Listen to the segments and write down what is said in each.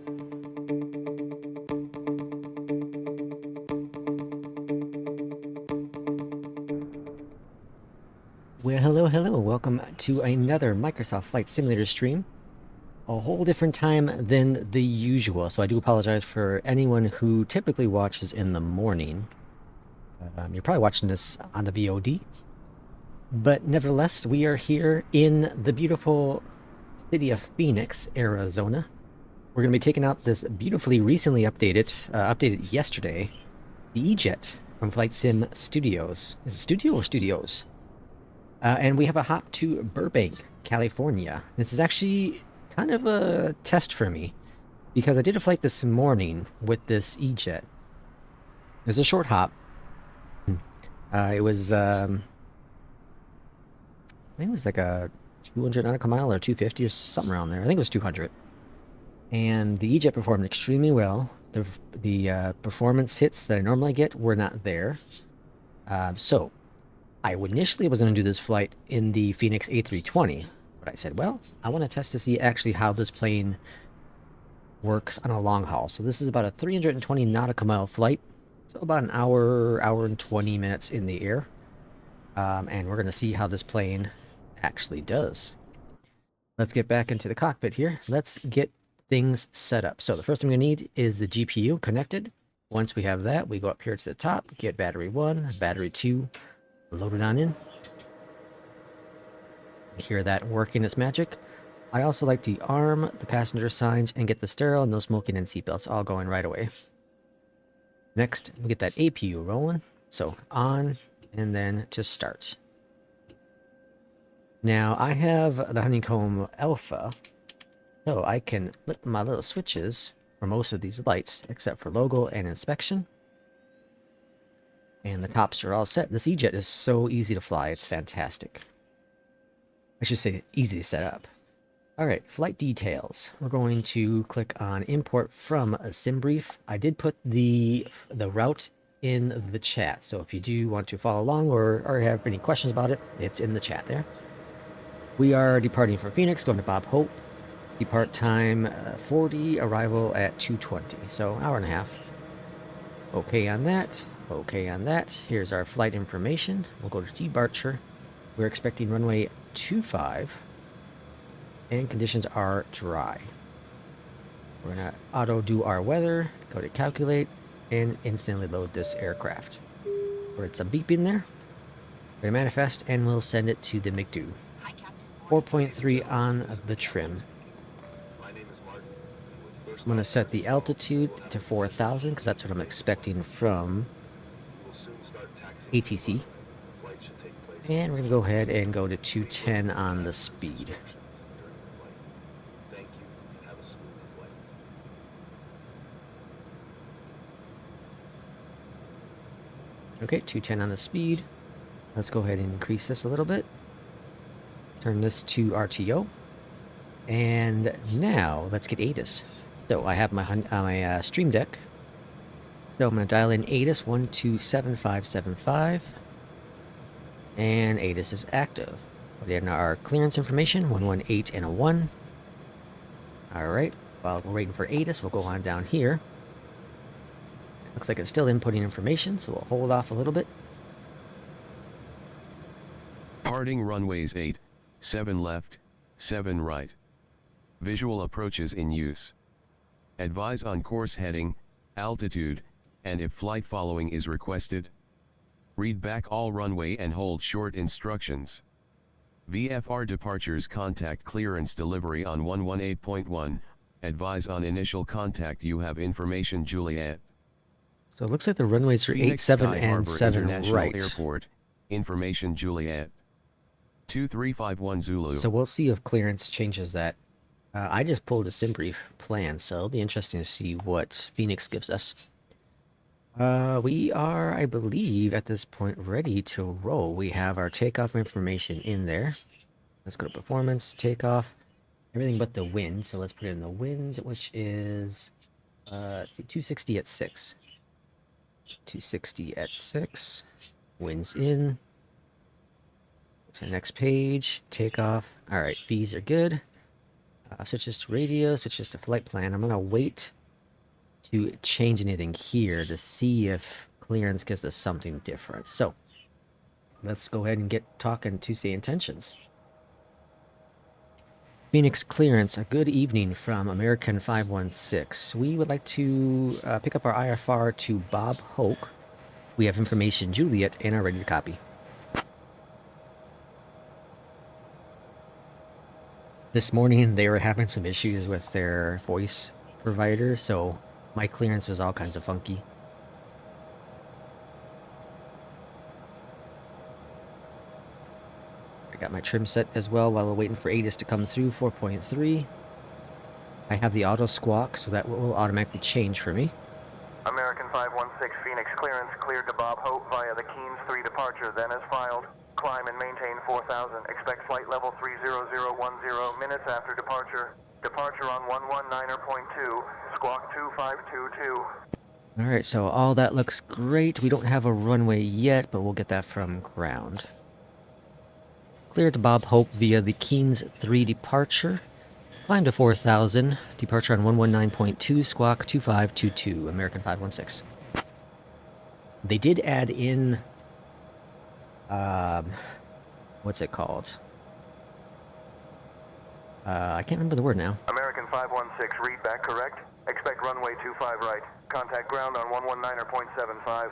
Well, hello. Welcome to another Microsoft Flight Simulator stream. A whole different time than the usual, so I do apologize for anyone who typically watches in the morning. You're probably watching this on the VOD. But nevertheless, we are here in the beautiful city of Phoenix, Arizona. We're going to be taking out this beautifully recently updated yesterday, the EJET from Flight Sim Studios. Is it Studio or Studios? And we have a hop to Burbank, California. This is actually kind of a test for me, because I did a flight this morning with this EJET. It was a short hop. It was, I think it was like a 200 nautical mile or 250 or something around there. I think it was 200. And the EJET performed extremely well. The performance hits that I normally get were not there. So I initially was going to do this flight in the Phoenix A320, but I said, well, I want to test to see actually how this plane works on a long haul. So this is about a 320 nautical mile flight, so about an hour and 20 minutes in the air. And we're going to see how this plane actually does. Let's get back into the cockpit here. Let's get things set up. So the first thing we need is the GPU connected. Once we have that, we go up here to the top, get battery 1, battery 2, load it on in. You hear that working its magic. I also like to arm the passenger signs and get the stereo, no smoking and seatbelts all going right away. Next, we get that APU rolling. So on, and then to start. Now I have the Honeycomb Alpha, so I can flip my little switches for most of these lights, except for logo and inspection. And the tops are all set. This EJET is so easy to fly, it's fantastic. I should say easy to set up. Alright, flight details. We're going to click on import from a sim brief. I did put the route in the chat, so if you do want to follow along or have any questions about it, it's in the chat there. We are departing from Phoenix, going to Bob Hope. Depart time 40, arrival at 2:20, so hour and a half. Okay on that. Okay on that. Here's our flight information. We'll go to departure. We're expecting runway 25, and conditions are dry. We're going to auto do our weather, go to calculate, and instantly load this aircraft. Where it's a beep in there. We're going to manifest, and we'll send it to the McDo. 4.3 on the trim. I'm going to set the altitude to 4,000 because that's what I'm expecting from ATC. And we're going to go ahead and go to 210 on the speed. Okay, 210 on the speed. Let's go ahead and increase this a little bit. Turn this to RTO. And now let's get ATIS. So I have my stream deck. So I'm going to dial in ATIS 127575. And ATIS is active. Put in our clearance information, 118 and a 1. Alright, while we're waiting for ATIS, we'll go on down here. Looks like it's still inputting information, so we'll hold off a little bit. Parting runways 8, 7 left, 7 right. Visual approaches in use. Advise on course heading, altitude, and if flight following is requested. Read back all runway and hold short instructions. VFR departures contact clearance delivery on 118.1. Advise on initial contact you have information Juliet. So it looks like the runways are 8, 7, and Harbor 7 International right. Airport. Information Juliet. 2351 Zulu. So we'll see if clearance changes that. I just pulled a sim brief plan, so it'll be interesting to see what Phoenix gives us. We are, I believe, at this point ready to roll. We have our takeoff information in there. Let's go to performance, takeoff, everything but the wind. So let's put in the wind, which is, let's see, 260 at 6. 260 at 6. Winds in. To the next page, takeoff. All right, V's are good. Switches to radio, switches to flight plan. I'm gonna wait to change anything here to see if clearance gives us something different. So let's go ahead and get talking to say intentions. Phoenix clearance, a good evening from American 516. We would like to pick up our IFR to Bob Hope. We have information Juliet and are ready to copy. This morning they were having some issues with their voice provider, so my clearance was all kinds of funky. I got my trim set as well while we're waiting for ATIS to come through, 4.3. I have the auto squawk, so that will automatically change for me. American 516 Phoenix clearance cleared to Bob Hope via the Keynes 3 departure, then as filed. Climb and maintain 4000. Expect flight level 30010 minutes after departure. Departure on 119.2, squawk 2522. Alright, so all that looks great. We don't have a runway yet, but we'll get that from ground. Clear to Bob Hope via the Keynes 3 departure. Climb to 4000. Departure on 119.2, squawk 2522, American 516. They did add in... what's it called? I can't remember the word now. American 516, read back correct. Expect runway 25 right. Contact ground on 119.75.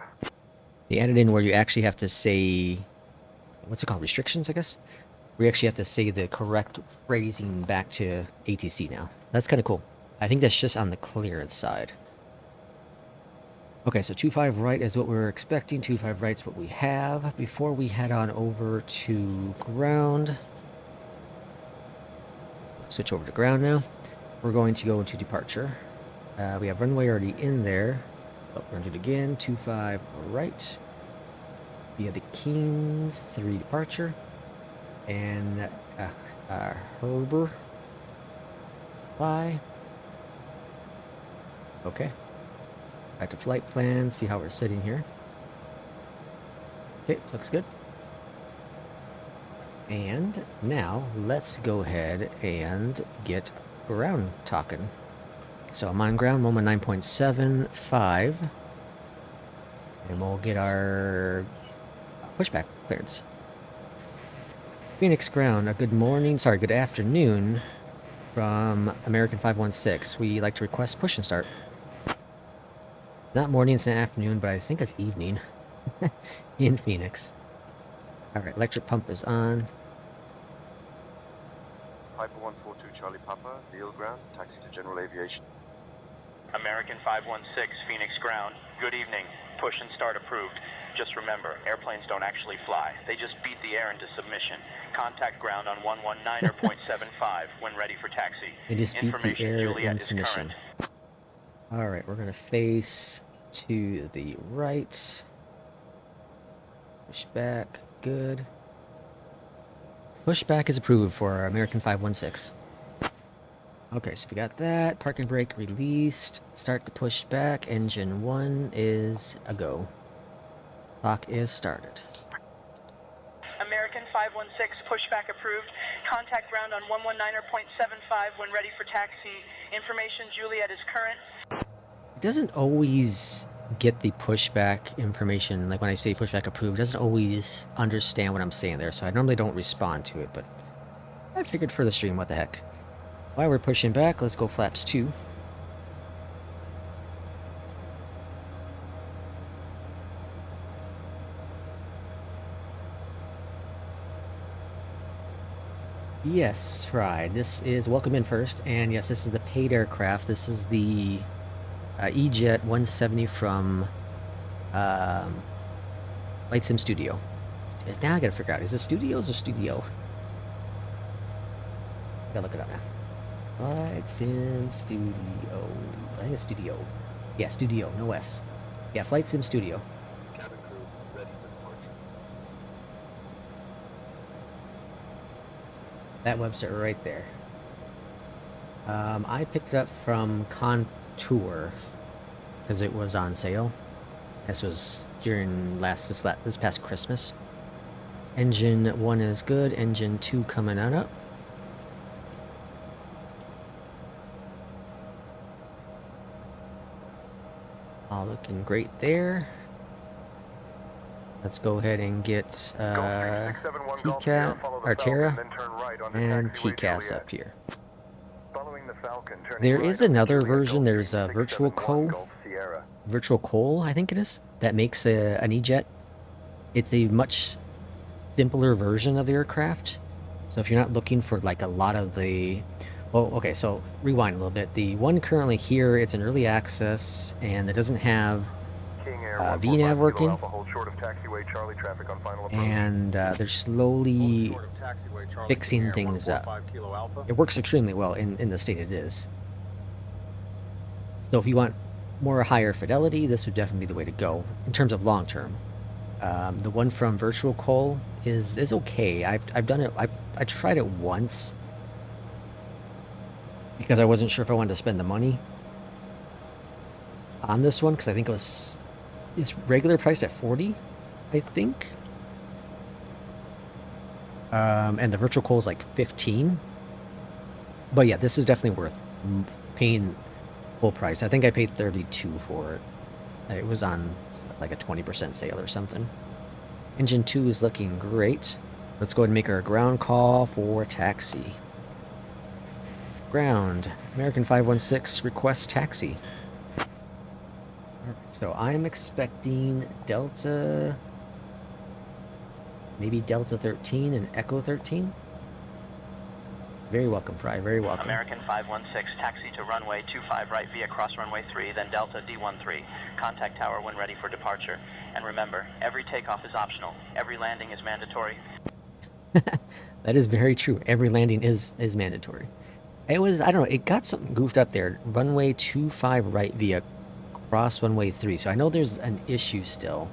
They added in where you actually have to say... what's it called? Restrictions, I guess? We actually have to say the correct phrasing back to ATC now. That's kind of cool. I think that's just on the clearance side. Okay, so 25 right is what we're expecting. 25 right's what we have. Before we head on over to ground... switch over to ground now. We're going to go into departure. We have runway already in there. Oh, we're going to do it again. 25 right. Via the Keynes 3 departure. And Herber. Bye. Okay. Back to flight plan. See how we're sitting here. Okay, looks good. And now let's go ahead and get ground talking. So I'm on ground, moment 9.75. And we'll get our pushback clearance. Phoenix ground, a good morning, sorry, good afternoon from American 516. We like to request push and start. It's not morning, it's not afternoon, but I think it's evening in Phoenix. Alright, electric pump is on. Piper 142 Charlie Papa, Deal ground, taxi to General Aviation. American 516, Phoenix ground. Good evening. Push and start approved. Just remember, airplanes don't actually fly. They just beat the air into submission. Contact ground on 119.75 when ready for taxi. They just beat the air Juliet in is submission. current. Alright, we're going to face to the right. Push back. Good. Pushback is approved for our American 516. Okay, so we got that. Parking brake released. Start the pushback. Engine 1 is a go. Clock is started. American 516, pushback approved. Contact ground on 119.75 when ready for taxi. Information Juliet is current. It doesn't always get the pushback information, like when I say pushback approved, it doesn't always understand what I'm saying there, so I normally don't respond to it, but I figured for the stream, what the heck. While we're pushing back, let's go flaps 2. Yes, Fry, this is welcome in first, and yes, this is the paid aircraft. This is the EJET 170 from Flight Sim Studio. Now I gotta figure out, is it studios or studio? Gotta look it up now. Flight Sim Studio. I think it's studio. Yeah, studio, no S. Yeah, Flight Sim Studio. Cabin crew, ready for departure. That website right there. I picked it up from Contour because it was on sale. This was during this past Christmas. Engine 1 is good. Engine 2 coming on up. All looking great there. Let's go ahead and get TCAS, Artera, and TCAS up here. There is another version. There's a Virtual Coal, I think it is, that makes an EJET. It's a much simpler version of the aircraft. So if you're not looking for like a lot of the... Well, okay, so rewind a little bit. The one currently here, it's an early access, and it doesn't have VNAV working. And they're slowly fixing things up. It works extremely well in the state it is. So if you want more higher fidelity, this would definitely be the way to go in terms of long term. The one from Virtual Coal is okay. I've done it. I tried it once because I wasn't sure if I wanted to spend the money on this one, because I think it's regular price at 40, I think. And the Virtual Coal is like 15. But yeah, this is definitely worth paying full price. I think I paid 32 for it. It was on like a 20% sale or something. Engine 2 is looking great. Let's go ahead and make our ground call for taxi. Ground, American 516, request taxi. So I'm expecting Delta, maybe Delta 13 and Echo 13. Very welcome, Fry, very welcome. American 516, taxi to runway 25 right via cross runway 3, then Delta D13. Contact tower when ready for departure. And remember, every takeoff is optional. Every landing is mandatory. That is very true. Every landing is mandatory. It was, I don't know, it got something goofed up there. Runway 25 right via cross runway 3. So I know there's an issue still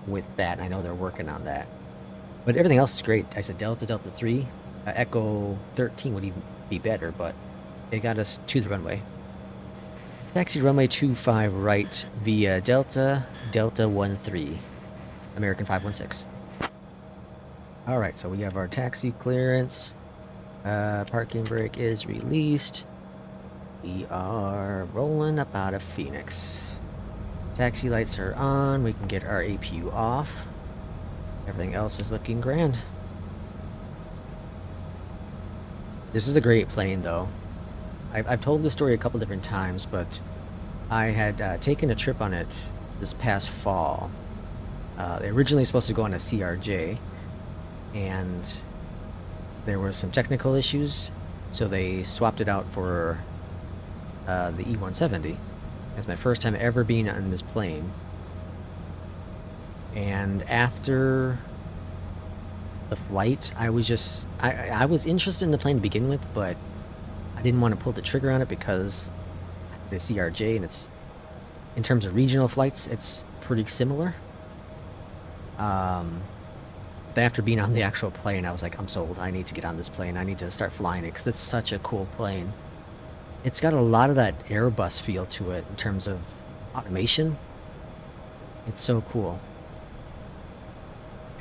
with that. I know they're working on that. But everything else is great. I said Delta 3. Echo 13 would even be better, but it got us to the runway. Taxi runway 25 right via Delta 13, American 516. Alright, so we have our taxi clearance. Parking brake is released. We are rolling up out of Phoenix. Taxi lights are on. We can get our APU off. Everything else is looking grand. This is a great plane, though. I've told this story a couple different times, but I had taken a trip on it this past fall. They originally supposed to go on a CRJ, and there was some technical issues, so they swapped it out for the E170. It's my first time ever being on this plane. And after the flight, I was just... I was interested in the plane to begin with, but I didn't want to pull the trigger on it because the CRJ, and it's... in terms of regional flights, it's pretty similar. But after being on the actual plane, I was like, I'm sold. I need to get on this plane. I need to start flying it because it's such a cool plane. It's got a lot of that Airbus feel to it in terms of automation. It's so cool.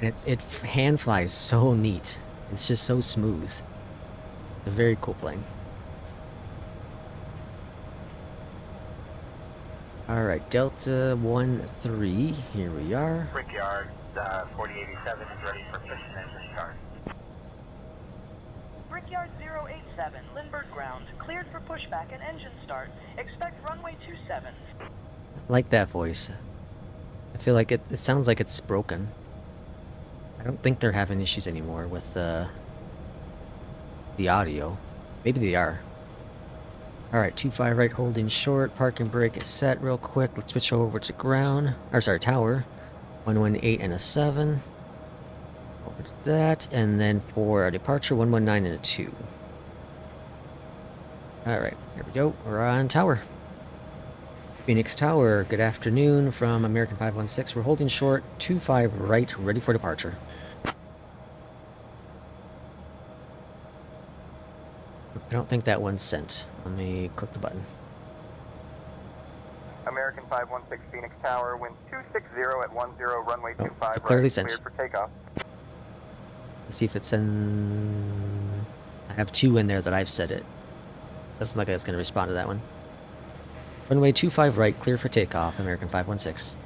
And it hand flies so neat. It's just so smooth. A very cool plane. Alright, Delta 13, here we are. Brickyard 4087 is ready for push and engine start. Brickyard 087, Lindbergh ground, cleared for pushback and engine start. Expect runway 27. I like that voice. I feel like it sounds like it's broken. I don't think they're having issues anymore with the audio. Maybe they are. Alright, 25 right holding short. Parking brake is set real quick. Let's switch over to ground. Or sorry, tower. 118 and a 7. Over to that. And then for our departure, 119 and a 2. Alright, here we go. We're on tower. Phoenix Tower, good afternoon from American 516. We're holding short, 25 right, ready for departure. I don't think that one's sent. Let me click the button. American 516 Phoenix Tower, wind 260 at 10, runway 25 clearly right, sent. cleared for takeoff. Let's see if it's in... I have 2 in there that I've set it. Doesn't look like it's going to respond to that one. Runway 25 right, clear for takeoff, American 516.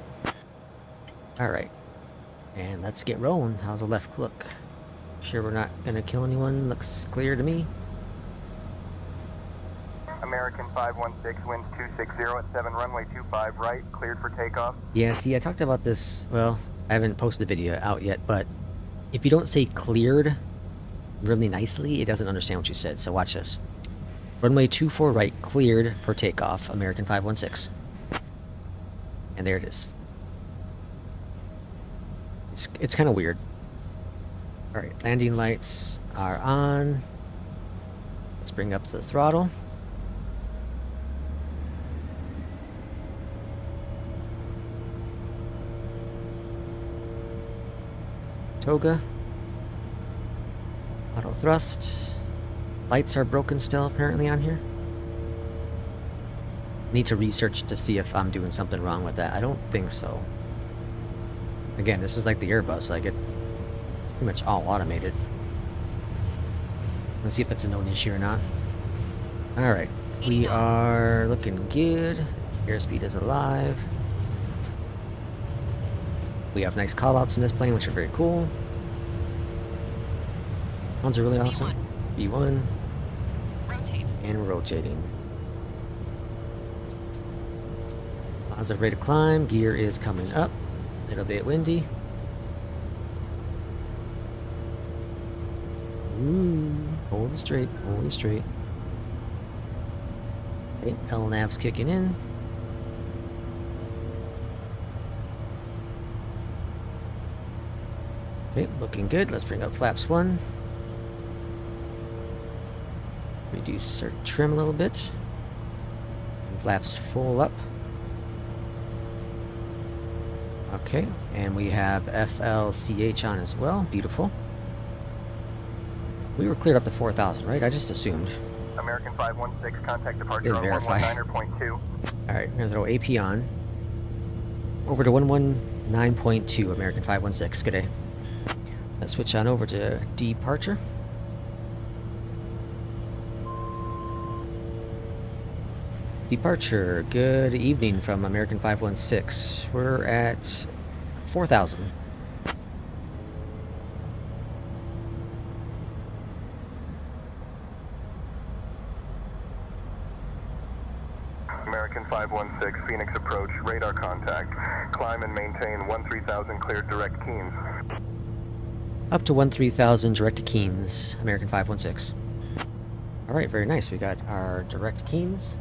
Alright. And let's get rolling. How's the left look? Sure we're not gonna kill anyone. Looks clear to me. American 516, winds 260 at 7, runway 25 right, cleared for takeoff. Yeah, see, I talked about this, well, I haven't posted the video out yet, but if you don't say cleared really nicely, it doesn't understand what you said, so watch this. Runway 24 right, cleared for takeoff, American 516. And there it is. It's kind of weird. Alright, landing lights are on. Let's bring up the throttle. Toga. Auto thrust. Lights are broken still apparently on here. Need to research to see if I'm doing something wrong with that. I don't think so. Again, this is like the Airbus, like it's pretty much all automated. Let's see if that's a known issue or not. Alright, we are looking good. Airspeed is alive. We have nice callouts in this plane, which are very cool. Ones are really awesome. B1. Rotate. And we're rotating. As I'm ready to climb, gear is coming up. A little bit windy. Ooh, hold it straight, hold it straight. Okay, LNAV's kicking in. Okay, looking good. Let's bring up flaps 1. Reduce our trim a little bit. Flaps full up. Okay, and we have FLCH on as well. Beautiful. We were cleared up to 4,000, right? I just assumed. American 516, contact departure Didn't on verify. 119.2. Alright, we're gonna throw AP on. Over to 119.2, American 516. Good day. Let's switch on over to departure. Departure. Good evening from American 516. We're at 4,000. American 516, Phoenix approach, radar contact. Climb and maintain 13,000 cleared direct Keens. Up to 13,000 direct to Keens, American 516. Alright, very nice. We got our direct Keens.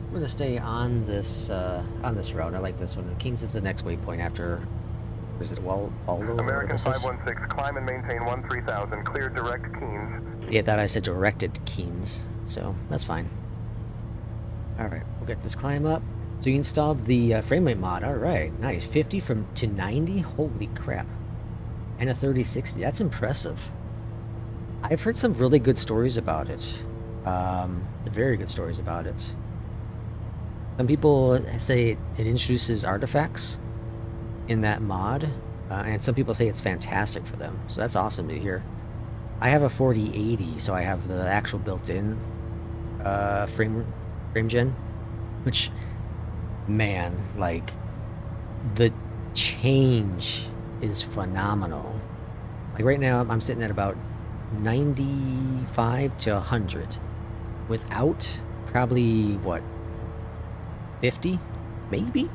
We're gonna stay on this route. I like this one. Keens is the next waypoint after. Is it Waldo? American 516, climb and maintain 13,000 cleared direct Keens. Yeah, that I said directed Keens, so that's fine. Alright, we'll get this climb up. So you installed the frame rate mod. Alright, nice. 50 to 90? Holy crap. And a 3060. That's impressive. I've heard some really good stories about it. Very good stories about it. Some people say it introduces artifacts in that mod, and some people say it's fantastic for them. So that's awesome to hear. I have a 4080, so I have the actual built-in frame gen, which, man, like, the change is phenomenal. Like right now, I'm sitting at about 95 to 100. Without, probably, what, 50? Maybe?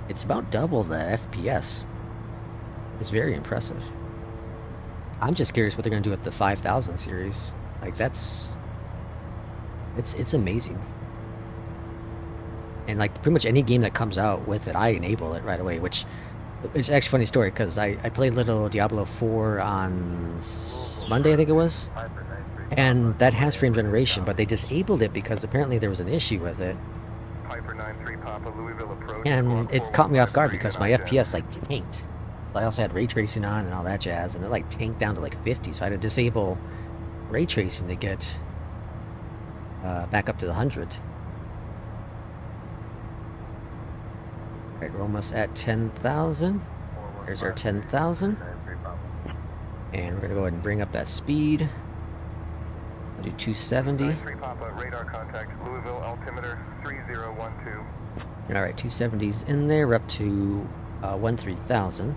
It's about double the FPS. It's very impressive. I'm just curious what they're going to do with the 5000 series. Like, that's... It's amazing. And, like, pretty much any game that comes out with it, I enable it right away, which... It's actually a funny story, because I played little Diablo 4 on Monday, I think it was. And that has frame generation, but they disabled it because apparently there was an issue with it. And it caught me off guard because my FPS, like, tanked. I also had ray tracing on and all that jazz, and it, like, tanked down to, like, 50, so I had to disable ray tracing to get back up to the 100. Alright, we're almost at 10,000. There's our 10,000. And we're going to go ahead and bring up that speed. I'll do 270. 93 Papa, radar contact, Louisville altimeter 3012. All right, 270's in there. We're up to 13,000.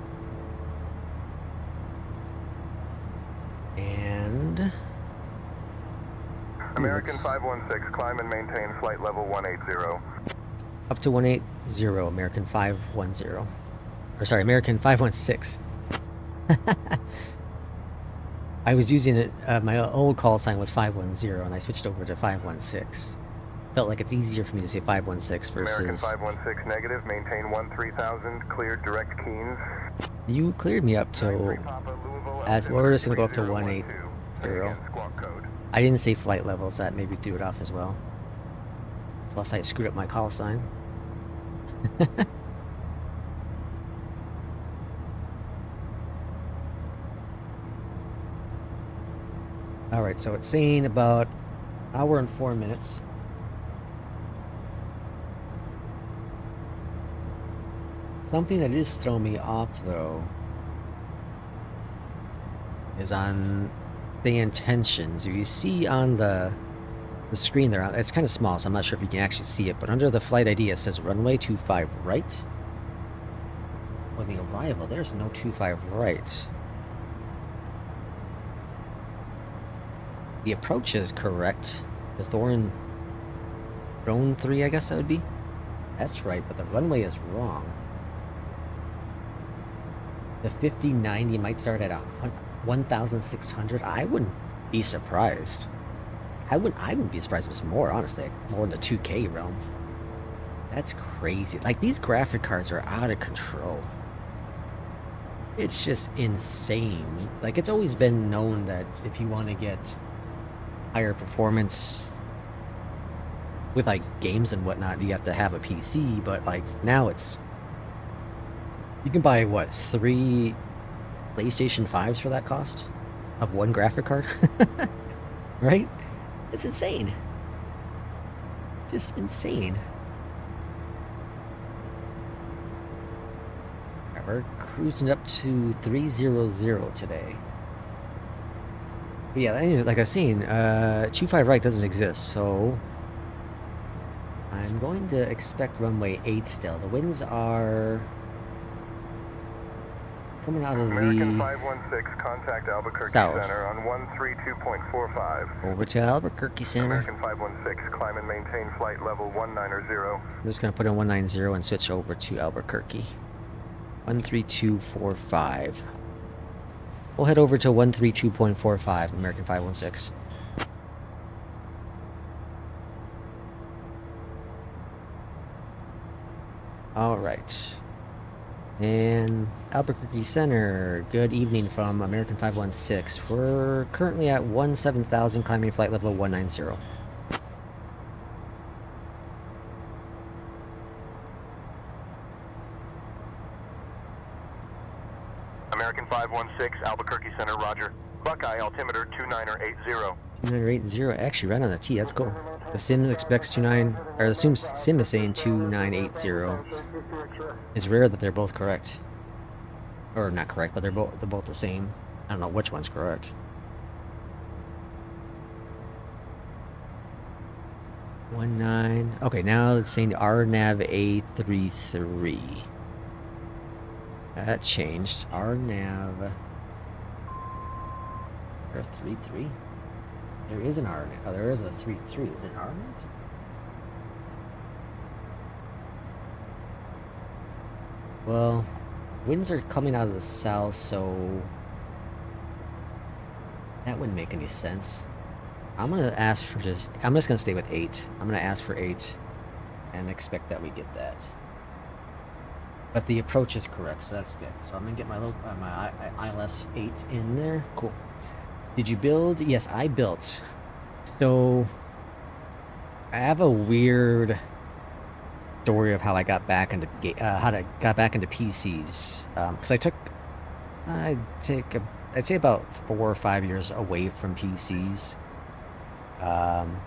And American 516, climb and maintain flight level 180. up to 180, American 510. Or sorry, American 516. I was using it, my old call sign was 510, and I switched over to 516. Felt like it's easier for me to say 516 versus... American 516 negative, maintain 13,000, cleared direct Keens. You cleared me up to... 93 Papa, Louisville As well, we're just going to go up to 3012. 180. Squawk code. I didn't say flight levels, that maybe threw it off as well. Plus I screwed up my call sign. Alright, so it's saying about an hour and 4 minutes. Something that is throwing me off, though, is on the intentions. You see on the screen there, it's kind of small, so I'm not sure if you can actually see it, but under the flight ID it says runway 25 right. Well, the arrival, there's no 25 right. The approach is correct. The Throne 3, I guess that would be. That's right, but the runway is wrong. The 5090 might start at 1,600. I wouldn't be surprised. I wouldn't be surprised if it's more, honestly. More in the 2K realm. That's crazy. Like, these graphic cards are out of control. It's just insane. Like, it's always been known that if you want to get higher performance with, like, games and whatnot, you have to have a PC, but, like, now it's... You can buy, what, 3 PlayStation 5s for that cost? Of one graphic card? Right? It's insane. Just insane. Alright, we're cruising up to 300 today. But yeah, anyway, like I was saying, 25 right doesn't exist, so... I'm going to expect runway 8 still. The winds are... coming out of American the 516, contact Albuquerque south. Center on 132.45. Over to Albuquerque Center. American 516, climb and maintain flight level 190. I'm just going to put in 190 and switch over to Albuquerque. 13245. We'll head over to 132.45, American 516. Alright. And Albuquerque Center, good evening from American 516. We're currently at 17,000, climbing flight level 190. American 516, Albuquerque Center, roger. Buckeye altimeter 2980. 2980, actually right on the T, that's cool. The sim expects 29, or the sim is saying 2980. It's rare that they're both correct. Or not correct, but they're both the same. I don't know which one's correct. 19. Okay, now it's saying RNAV A33. That changed. RNAV. There's 33. There is an RNAV. Oh, there is a 33. Is it RNAV? Well, winds are coming out of the south, so that wouldn't make any sense. I'm gonna ask for I'm just gonna stay with 8. I'm gonna ask for 8 and expect that we get that. But the approach is correct, so that's good. So I'm gonna get my little my ILS 8 in there. Cool. Did you build? Yes, I built. So I have a weird story of how I got back into got back into PCs, because I'd say about 4 or 5 years away from PCs, and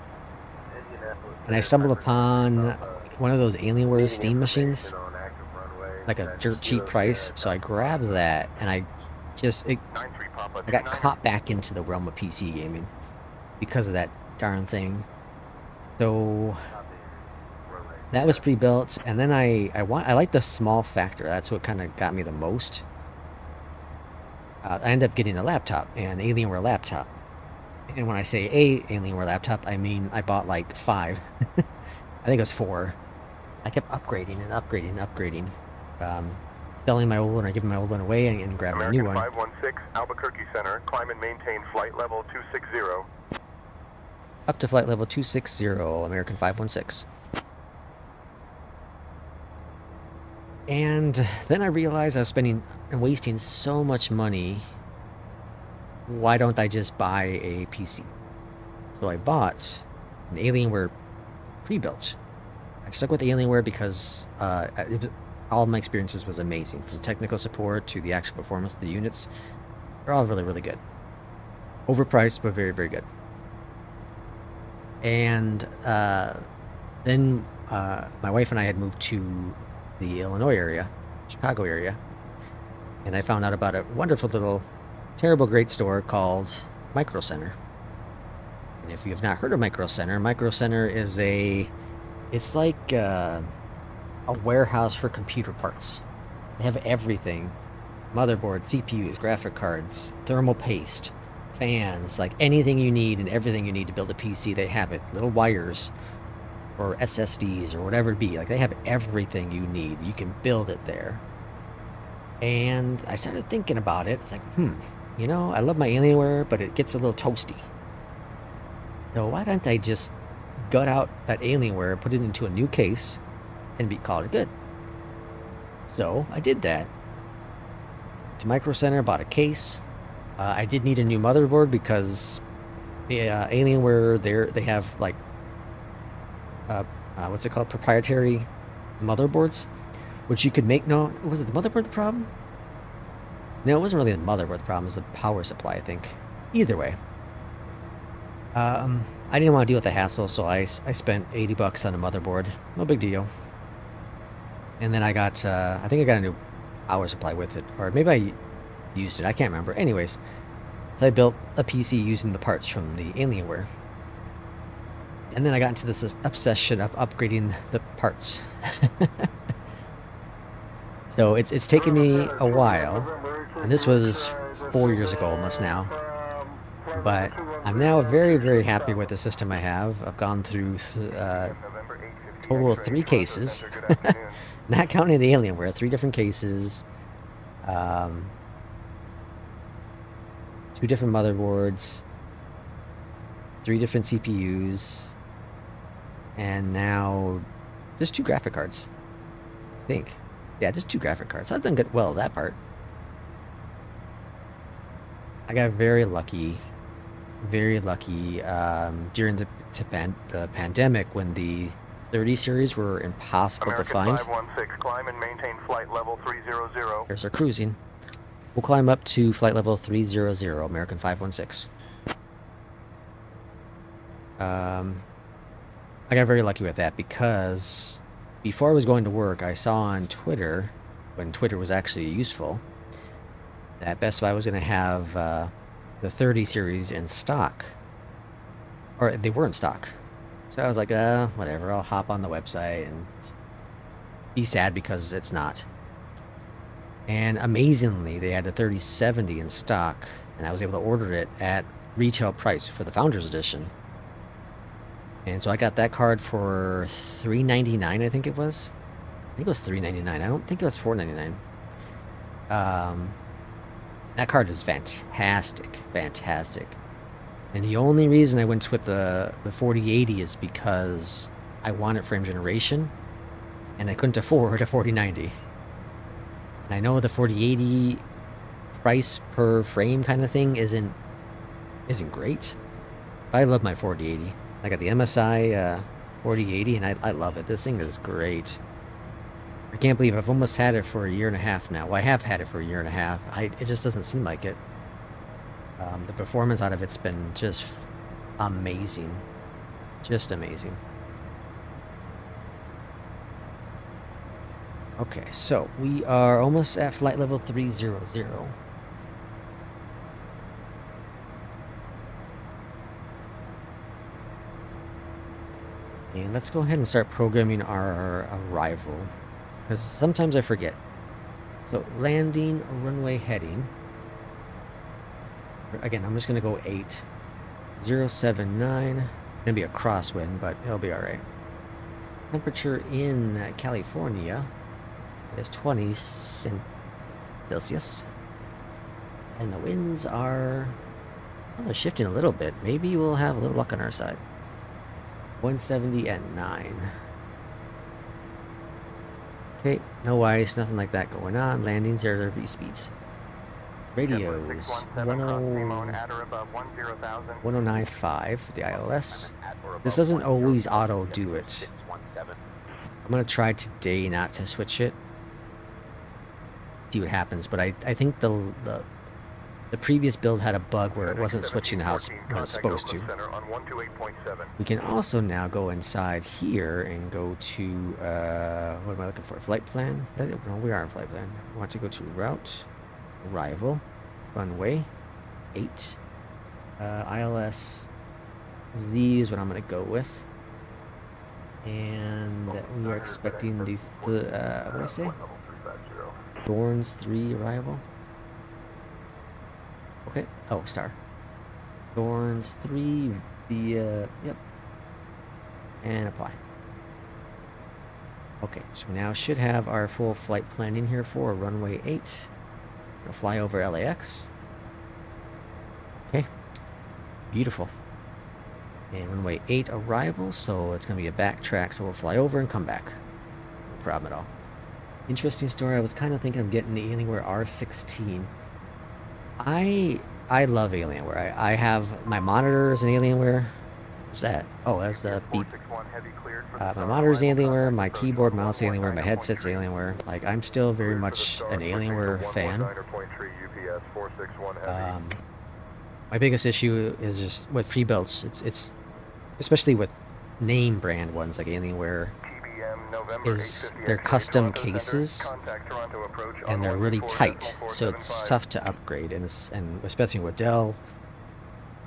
I stumbled upon one of those Alienware Steam machines, like a dirt cheap price. So I grabbed that, and I got caught back into the realm of PC gaming. because of that darn thing. So that was pre-built, and then I like the small factor. That's what kind of got me the most. I ended up getting a laptop, an Alienware laptop. And when I say a Alienware laptop, I mean I bought like 5. I think it was 4. I kept upgrading and upgrading and upgrading. Selling my old one or giving my old one away and grabbing a new one. American 516, Albuquerque Center, climb and maintain flight level 260. Up to flight level 260, American 516. And then I realized I was spending and wasting so much money. Why don't I just buy a PC? So I bought an Alienware pre-built. I stuck with Alienware because all my experiences was amazing. From technical support to the actual performance of the units. They're all really, really good. Overpriced, but very, very good. And then my wife and I had moved to the Illinois area, Chicago area, and I found out about a wonderful little, terrible great store called Micro Center. And if you have not heard of Micro Center is it's like a warehouse for computer parts. They have everything: motherboard, CPUs, graphic cards, thermal paste, fans, like anything you need and everything you need to build a PC, they have it. Little wires or SSDs or whatever it be. Like, they have everything you need. You can build it there. And I started thinking about it. It's like, you know, I love my Alienware, but it gets a little toasty. So why don't I just gut out that Alienware, put it into a new case, and call it good? So I did that. To Micro Center, bought a case. I did need a new motherboard because the Alienware, they have like what's it called, proprietary motherboards, which you could make. No, was it the motherboard the problem? No, it wasn't really the motherboard the problem. It was the power supply, I think. Either way, I didn't want to deal with the hassle, so I spent $80 on a motherboard. No big deal. And then I got I think I got a new power supply with it, or maybe I used it. I can't remember. Anyways, so I built a PC using the parts from the Alienware. And then I got into this obsession of upgrading the parts. So it's taken me a while, and this was 4 years ago almost now. But I'm now very, very happy with the system I have. I've gone through total of 3 cases, not counting the Alienware. 3 different cases, 2 different motherboards, 3 different CPUs. And now, just 2 graphic cards, I think. Yeah, just 2 graphic cards. So I've done good, well, that part. I got very lucky during the pandemic when the 30 series were impossible American to find. 516, climb and maintain flight level 300. There's our cruising. We'll climb up to flight level 300, American 516. I got very lucky with that because before I was going to work, I saw on Twitter, when Twitter was actually useful, that Best Buy was going to have the 30 series in stock. Or they were in stock. So I was like, whatever, I'll hop on the website and be sad because it's not. And amazingly, they had the 3070 in stock, and I was able to order it at retail price for the Founders Edition. And so I got that card for $3.99, I think it was. I think it was $3.99. I don't think it was $4.99. That card is fantastic, fantastic. And the only reason I went with the 4080 is because I wanted frame generation, and I couldn't afford a 4090. And I know the 4080 price per frame kind of thing isn't great, but I love my 4080. I got the MSI 4080, and I love it. This thing is great. I can't believe I've almost had it for a year and a half now. Well, I have had it for a year and a half. It just doesn't seem like it. The performance out of it's been just amazing. Just amazing. Okay, so we are almost at flight level 300. And let's go ahead and start programming our arrival, because sometimes I forget. So landing, runway heading. Again, I'm just going to go 8079. Gonna be a crosswind, but it'll be alright. Temperature in California is 20 Celsius. And the winds are... well, they're shifting a little bit. Maybe we'll have a little luck on our side. 170 at 9. Okay, no ice, nothing like that going on. Landing 0 V speeds. Radios 1095 for the ILS. This doesn't always auto do it. I'm gonna try today not to switch it. See what happens, but I think the previous build had a bug where it wasn't switching how it's supposed to. We can also now go inside here and go to what am I looking for? Flight plan? No, we are in flight plan. I want to go to route, arrival, runway 8, ILS Z is what I'm going to go with. And we are expecting the what did I say? Thorns 3 arrival. Okay. Oh, star. Thorns 3 via... yep. And apply. Okay, so we now should have our full flight plan in here for runway 8. We'll fly over LAX. Okay. Beautiful. And runway 8 arrival, so it's going to be a backtrack, so we'll fly over and come back. No problem at all. Interesting story, I was kind of thinking of getting the Alienware R16. I love Alienware. I have my monitor is an Alienware. What's that? Oh, that's the beep. My monitor's Alienware, my keyboard, mouse Alienware, my headset's Alienware. Like, I'm still very much an Alienware fan. My biggest issue is just with pre-builts. It's especially with name brand ones like Alienware, is they're custom cases and they're really tight, so it's tough to upgrade, and especially with Dell,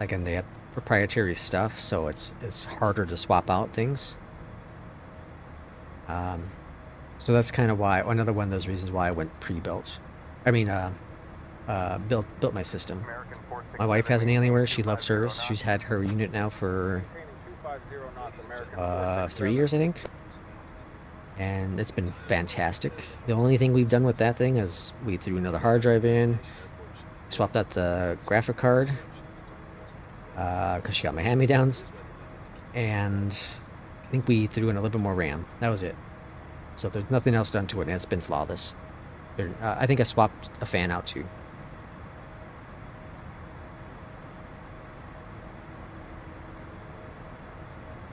like, and they have proprietary stuff, so it's harder to swap out things. So that's kind of why, another one of those reasons why I went pre-built. I mean, built my system. My wife has an Alienware. She loves hers. She's had her unit now for 3 years, I think. And it's been fantastic. The only thing we've done with that thing is we threw another hard drive in, swapped out the graphic card, because she got my hand-me-downs, and I think we threw in a little bit more RAM. That was it. So there's nothing else done to it, and it's been flawless. I think I swapped a fan out too.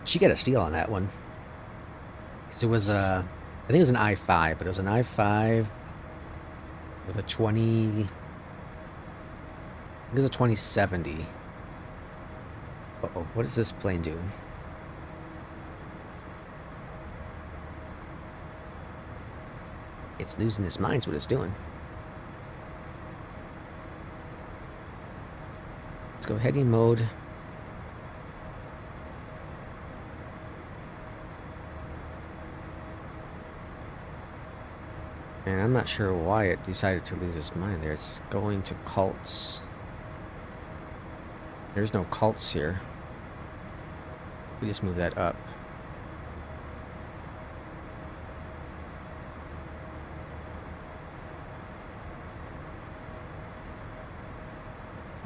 She got a steal on that one. Because it was I think it was an i5, but it was an i5 with a 20... it was a 2070. Uh-oh, what is this plane doing? It's losing its mind, is what it's doing. Let's go heading mode. And I'm not sure why it decided to lose its mind there. It's going to cults. There's no cults here. We just move that up.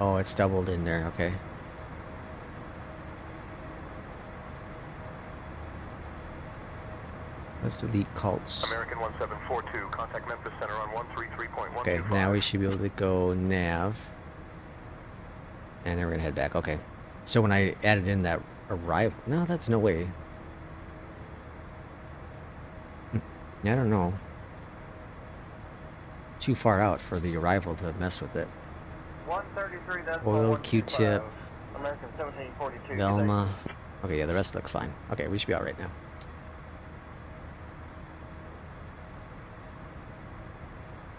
Oh, it's doubled in there, okay. Let's delete cults. American 1742, contact Memphis Center on 133.125. Okay, now we should be able to go nav. And then we're gonna head back, okay. So when I added in that arrival, no, that's no way. I don't know. Too far out for the arrival to mess with it. 133, Oil, Q-tip, American 1742. Velma. Okay, yeah, the rest looks fine. Okay, we should be all right now.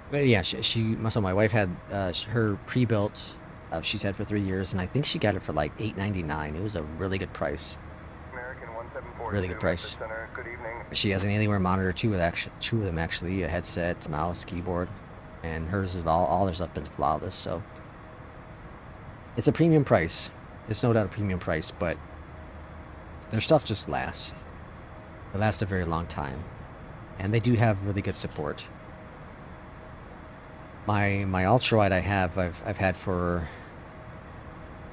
But yeah, so my wife had her pre-built. She's had for 3 years, and I think she got it for like $8.99. It was a really good price. American Really good price. Center, good evening. She has an Alienware monitor, two of them actually, a headset, mouse, keyboard, and hers is all their stuff been flawless. So it's a premium price. It's no doubt a premium price, but their stuff just lasts. It lasts a very long time, and they do have really good support. My ultralight I've had for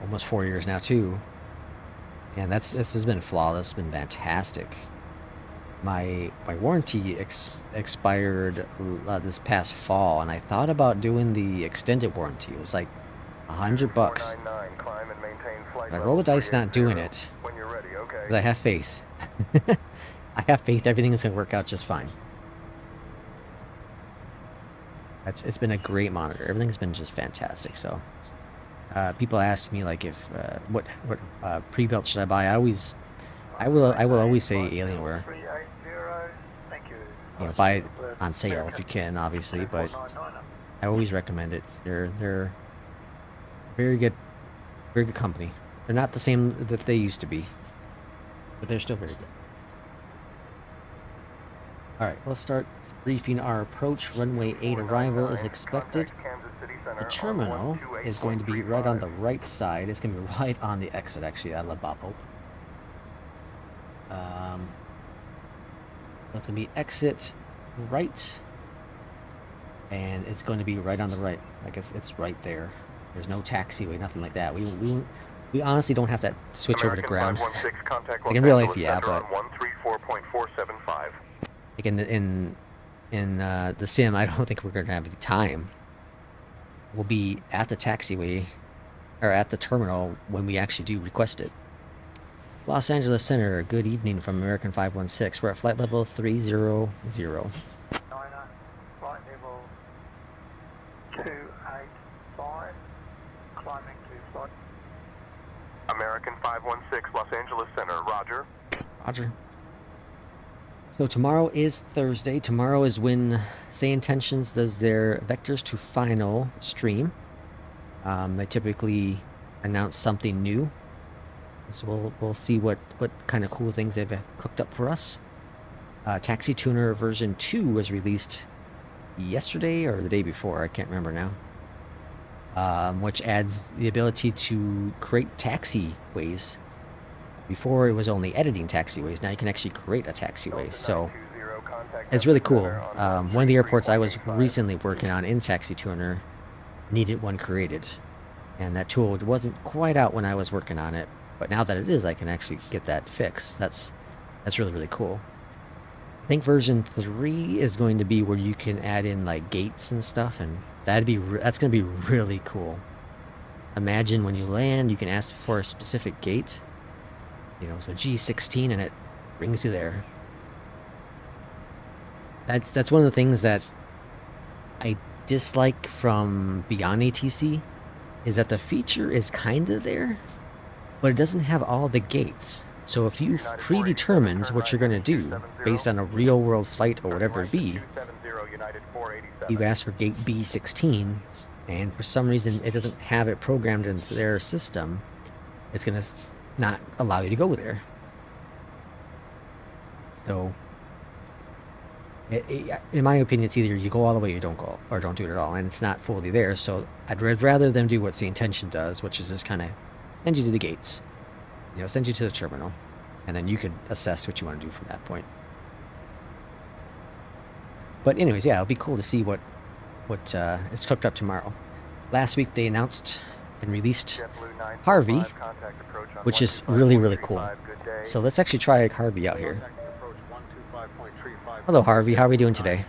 almost 4 years now too, and this has been flawless, been fantastic. My warranty expired this past fall, and I thought about doing the extended warranty. It was like $100. 499, climb and maintain flight I roll the dice not doing it, when you're ready, okay? because I have faith. I have faith everything is going to work out just fine. It's been a great monitor. Everything's been just fantastic. So people ask me like if what pre-built should I buy? I will always say Alienware. 380, thank you. You know, buy it on sale if you can, obviously, but I always recommend it. They're very good company. They're not the same that they used to be, but they're still very good. All right, let's start briefing our approach. Runway 8 arrival is expected. The terminal is going to be right on the right side. It's going to be right on the exit, actually. I love Bob Hope. It's going to be exit right, and it's going to be right on the right. I guess it's right there. There's no taxiway, nothing like that. We honestly don't have that switch over to ground. Like in real life, yeah, but 134.475. like in the sim, I don't think we're going to have any time. We'll be at the taxiway or at the terminal when we actually do request it. Los Angeles Center, good evening from American 516. We're at flight level 300. Flight level 285, climbing to flight. American 516, Los Angeles Center, roger. Roger. So tomorrow is Thursday. Tomorrow is when SAYINTENTIONS does their Vectors to Final stream. They typically announce something new. So we'll see what kind of cool things they've cooked up for us. Taxi Tuner version 2 was released yesterday or the day before, I can't remember now. Which adds the ability to create taxiways. Before it was only editing taxiways, now you can actually create a taxiway. So it's really cool. One of the airports I was recently working on in Taxi Tuner needed one created. And that tool wasn't quite out when I was working on it. But now that it is, I can actually get that fixed. That's really, really cool. I think version 3 is going to be where you can add in like gates and stuff, and that's going to be really cool. Imagine when you land, you can ask for a specific gate. You know, so G16, and it brings you there. That's one of the things that I dislike from Beyond ATC, is that the feature is kind of there, but it doesn't have all the gates. So if you've predetermined what you're going to do based on a real world flight or whatever it be, you've asked for gate B16, and for some reason it doesn't have it programmed into their system, it's going to not allow you to go there. So in my opinion, it's either you go all the way or you don't go, or don't do it at all, and it's not fully there. So I'd rather them do what SAYINTENTION does, which is just kind of send you to the gates, you know, send you to the terminal, and then you could assess what you want to do from that point. But anyways, yeah, it'll be cool to see what is cooked up tomorrow. Last week they announced and released Harvey, which is really, really cool. So let's actually try Harvey out here. Hello Harvey, how are we doing today?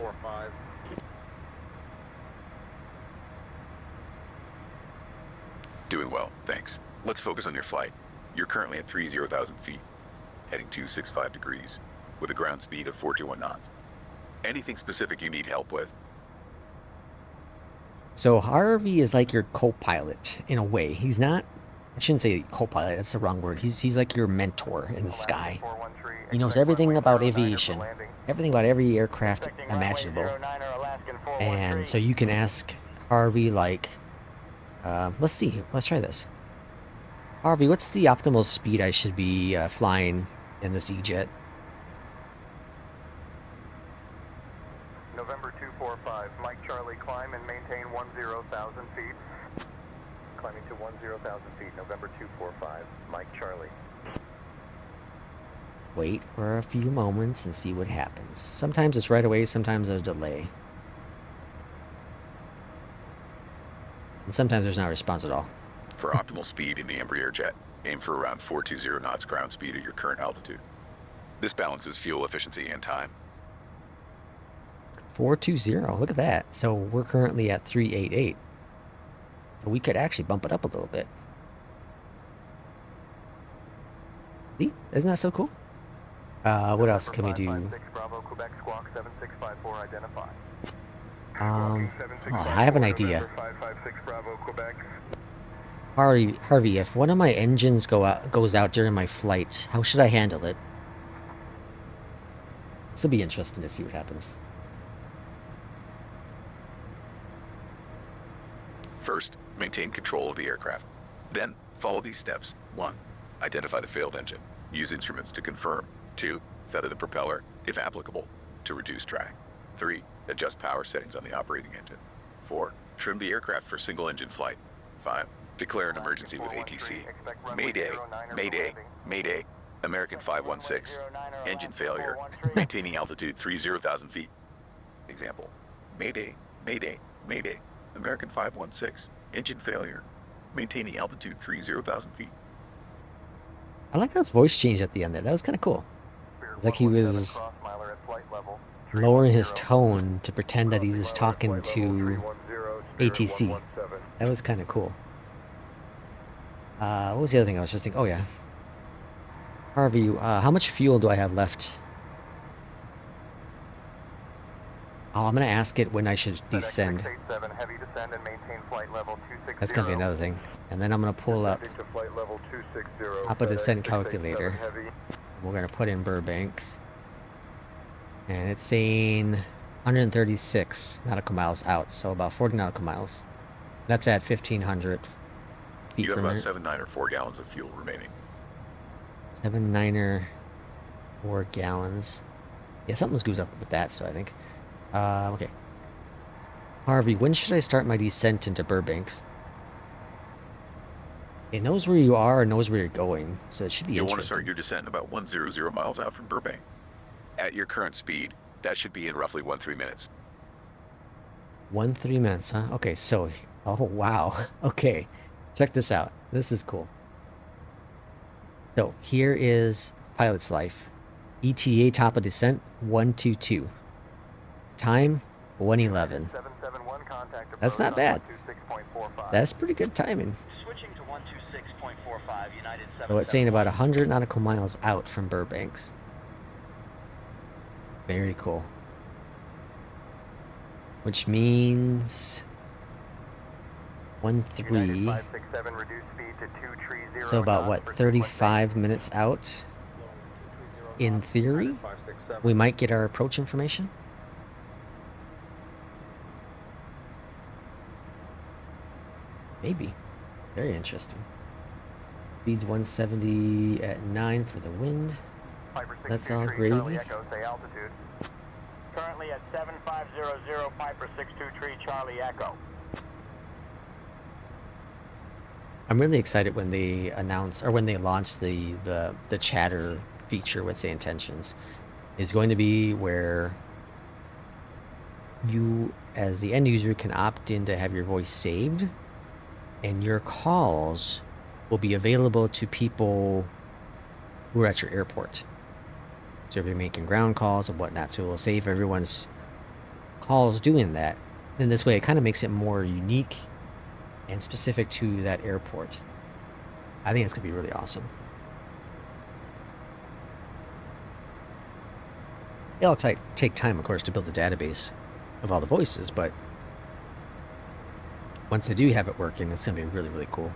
Doing well, thanks. Let's focus on your flight. You're currently at 30,000 feet, heading 265 degrees, with a ground speed of 421 knots. Anything specific you need help with? So Harvey is like your co-pilot in a way. He's not, I shouldn't say co-pilot, that's the wrong word. He's like your mentor in the sky. He knows everything about aviation, everything about every aircraft imaginable. And so you can ask Harvey, like, let's see, let's try this. Harvey, what's the optimal speed I should be flying in this EJET. November 245, Mike Charlie, climb and maintain 10,000 feet. Climbing to 10,000 feet, November 245, Mike Charlie. Wait for a few moments and see what happens. Sometimes it's right away, sometimes there's a delay. And sometimes there's not a response at all. For optimal speed in the Embraer jet, aim for around 420 knots ground speed at your current altitude. This balances fuel efficiency and time. 420, look at that. So we're currently at 388. So we could actually bump it up a little bit. See? Isn't that so cool? What else can we do? Bravo, Quebec, Squawk 7654, identify. I have an idea. 556 Bravo, Quebec. Harvey, if one of my engines goes out during my flight, how should I handle it? This will be interesting to see what happens. First, maintain control of the aircraft. Then, follow these steps. 1. Identify the failed engine. Use instruments to confirm. 2. Feather the propeller, if applicable, to reduce drag. 3. Adjust power settings on the operating engine. 4. Trim the aircraft for single-engine flight. 5. Declare an emergency with ATC. Mayday, Mayday, Mayday. American 516. Engine failure. Maintaining altitude 30,000 feet. Example. Mayday, Mayday, Mayday. American 516. Engine failure. Maintaining altitude 30,000 feet. I like how his voice changed at the end there. That was kind of cool. It's like he was lowering his tone to pretend that he was talking to ATC. That was kind of cool. What was the other thing I was just thinking? Oh, yeah. Harvey, how much fuel do I have left? Oh, I'm going to ask it when I should descend. That's going to be another thing. And then I'm going to pull up top of descent calculator. We're going to put in Burbanks. And it's saying 136 nautical miles out, so about 40 nautical miles. That's at 1,500 feet You have per about minute. 7, 9, or 4 gallons of fuel remaining. 7, 9, 4 gallons. Yeah, something's goes up with that, so I think. Okay. Harvey, when should I start my descent into Burbanks? It knows where you are and knows where you're going, so it should be You'll interesting. want to start your descent about 100 miles out from Burbank. At your current speed, that should be in roughly 13 minutes. 13 minutes, huh? Okay, so... Oh, wow. Okay. Check this out. This is cool. So, here is pilot's life. ETA top of descent, 122. Time, 111. That's not bad. That's pretty good timing. Switching to 126.45, United 7. So it's saying about 100 nautical miles out from Burbanks. Very cool. Which means 13. So about what, 35 minutes out? In theory, we might get our approach information. Maybe. Very interesting. Speed's 170 at 9 for the wind. That's all gravy. Currently at 7500, Piper 623 Charlie Echo. I'm really excited when they announce, or when they launch the chatter feature with SAYINTENTIONS. It's going to be where you, as the end user, can opt in to have your voice saved, and your calls will be available to people who are at your airport. So if you're making ground calls and whatnot, so it will save everyone's calls doing that. Then this way it kind of makes it more unique and specific to that airport. I think it's going to be really awesome. It'll take time, of course, to build a database of all the voices, but once they do have it working, it's going to be really, really cool.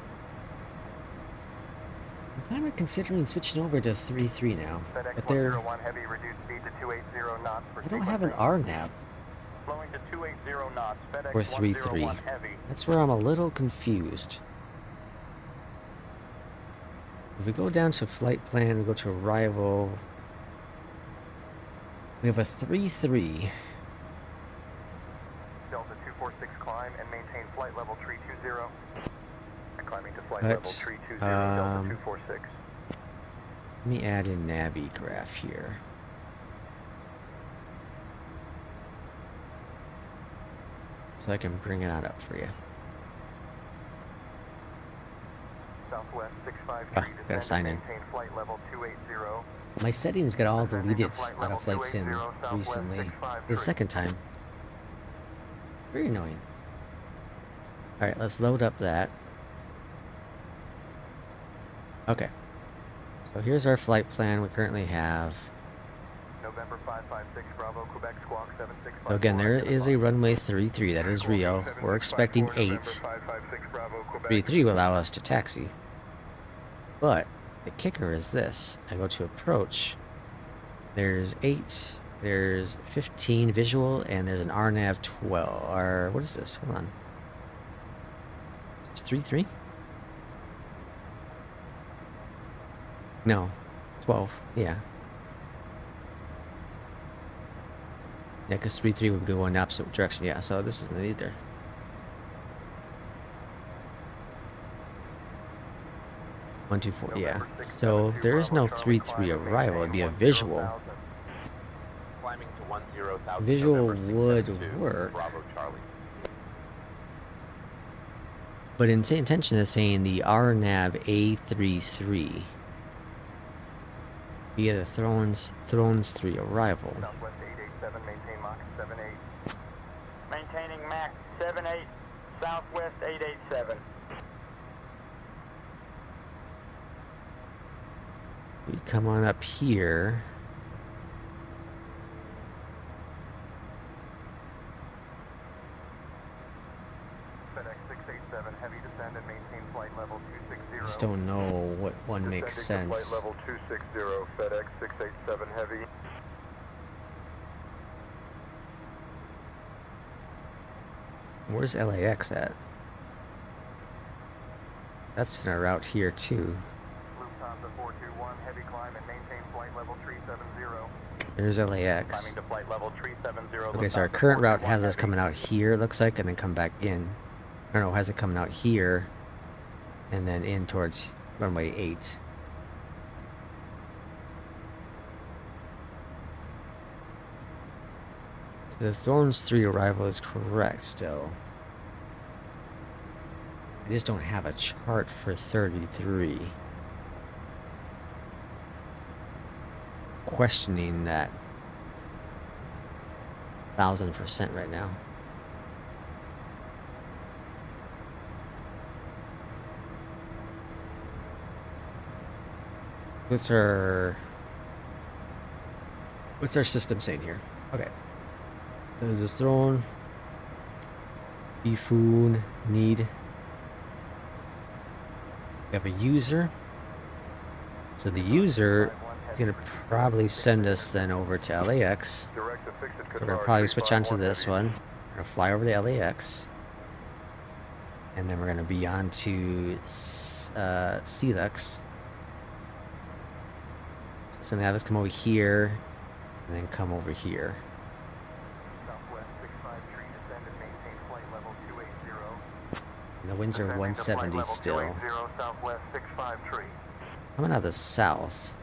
I'm kind of considering switching over to 3.3 now, but they're... I don't have an RNAV or 3.3. That's where I'm a little confused. If we go down to flight plan, we go to arrival. We have a 3-3. Delta 246, climb and maintain flight level 320. Climbing to flight But, level 320, Delta 246. Let me add in Navi graph here. So I can bring it on up for you. Southwest 653, gotta sign in. maintain flight level 280. My settings got all Descending deleted to flight out level of Flight Sim 280, Southwest recently. 653. The second time. Very annoying. Alright, let's load up that. Okay. So here's our flight plan we currently have. November 556, Bravo, Quebec, Squawk 765. So again, there is a runway 33 that is real. We're expecting 8. 33 will allow us to taxi. But the kicker is this. I go to approach. There's 8, there's 15 visual, and there's an RNAV 12. Or what is this? Hold on. It's 33? No. 12. Yeah. Yeah, because 33 would go in the opposite direction. Yeah, so this isn't either. One, two, four, yeah. So if there is no 3-3 arrival, it'd be a visual. Climbing to 10,000. Visual November would 672, work. Bravo Charlie. But intention is saying the RNAV A33 via the Thrones 3 arrival. Southwest 887, maintain Mach 78. Maintaining Mach 78, Southwest 887. We'd come on up here. FedEx 687, heavy descend and maintain flight level 260. I just don't know what one makes Descending to sense. flight level 260, FedEx 687 heavy. Where's LAX at? That's in our route here too. Lufthansa 421, heavy climb and maintain flight level 370. There's LAX. Climbing to flight level 370. Okay, so our current route has us coming out here, it looks like, and then come back in. I don't know, has it coming out here, and then in towards runway 8. The Thorns 3 arrival is correct still. I just don't have a chart for 33. Questioning that 1000% right now. What's our system saying here? Okay. There's this throne. Food, need. We have a user. So the user is going to probably send us then over to LAX. So we're going to probably switch onto this one. We're going to fly over to LAX. And then we're going to be on to CLX. It's going to have us come over here and then come over here. Southwest 653, descend and maintain flight level 280. And the winds are Descending to flight 170 level still. 280, Southwest 653. Coming out of the south.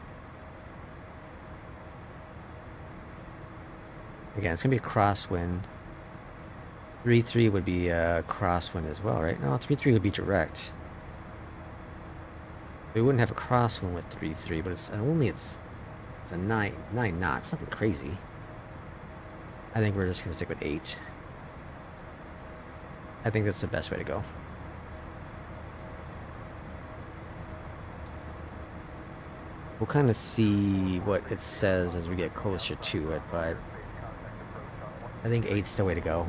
Again, it's going to be a crosswind. 3-3 would be a crosswind as well, right? No, 3-3 would be direct. We wouldn't have a crosswind with 3-3, but it's a 9 knots, nothing crazy. I think we're just going to stick with 8. I think that's the best way to go. We'll kind of see what it says as we get closer to it, but I think 8's the way to go.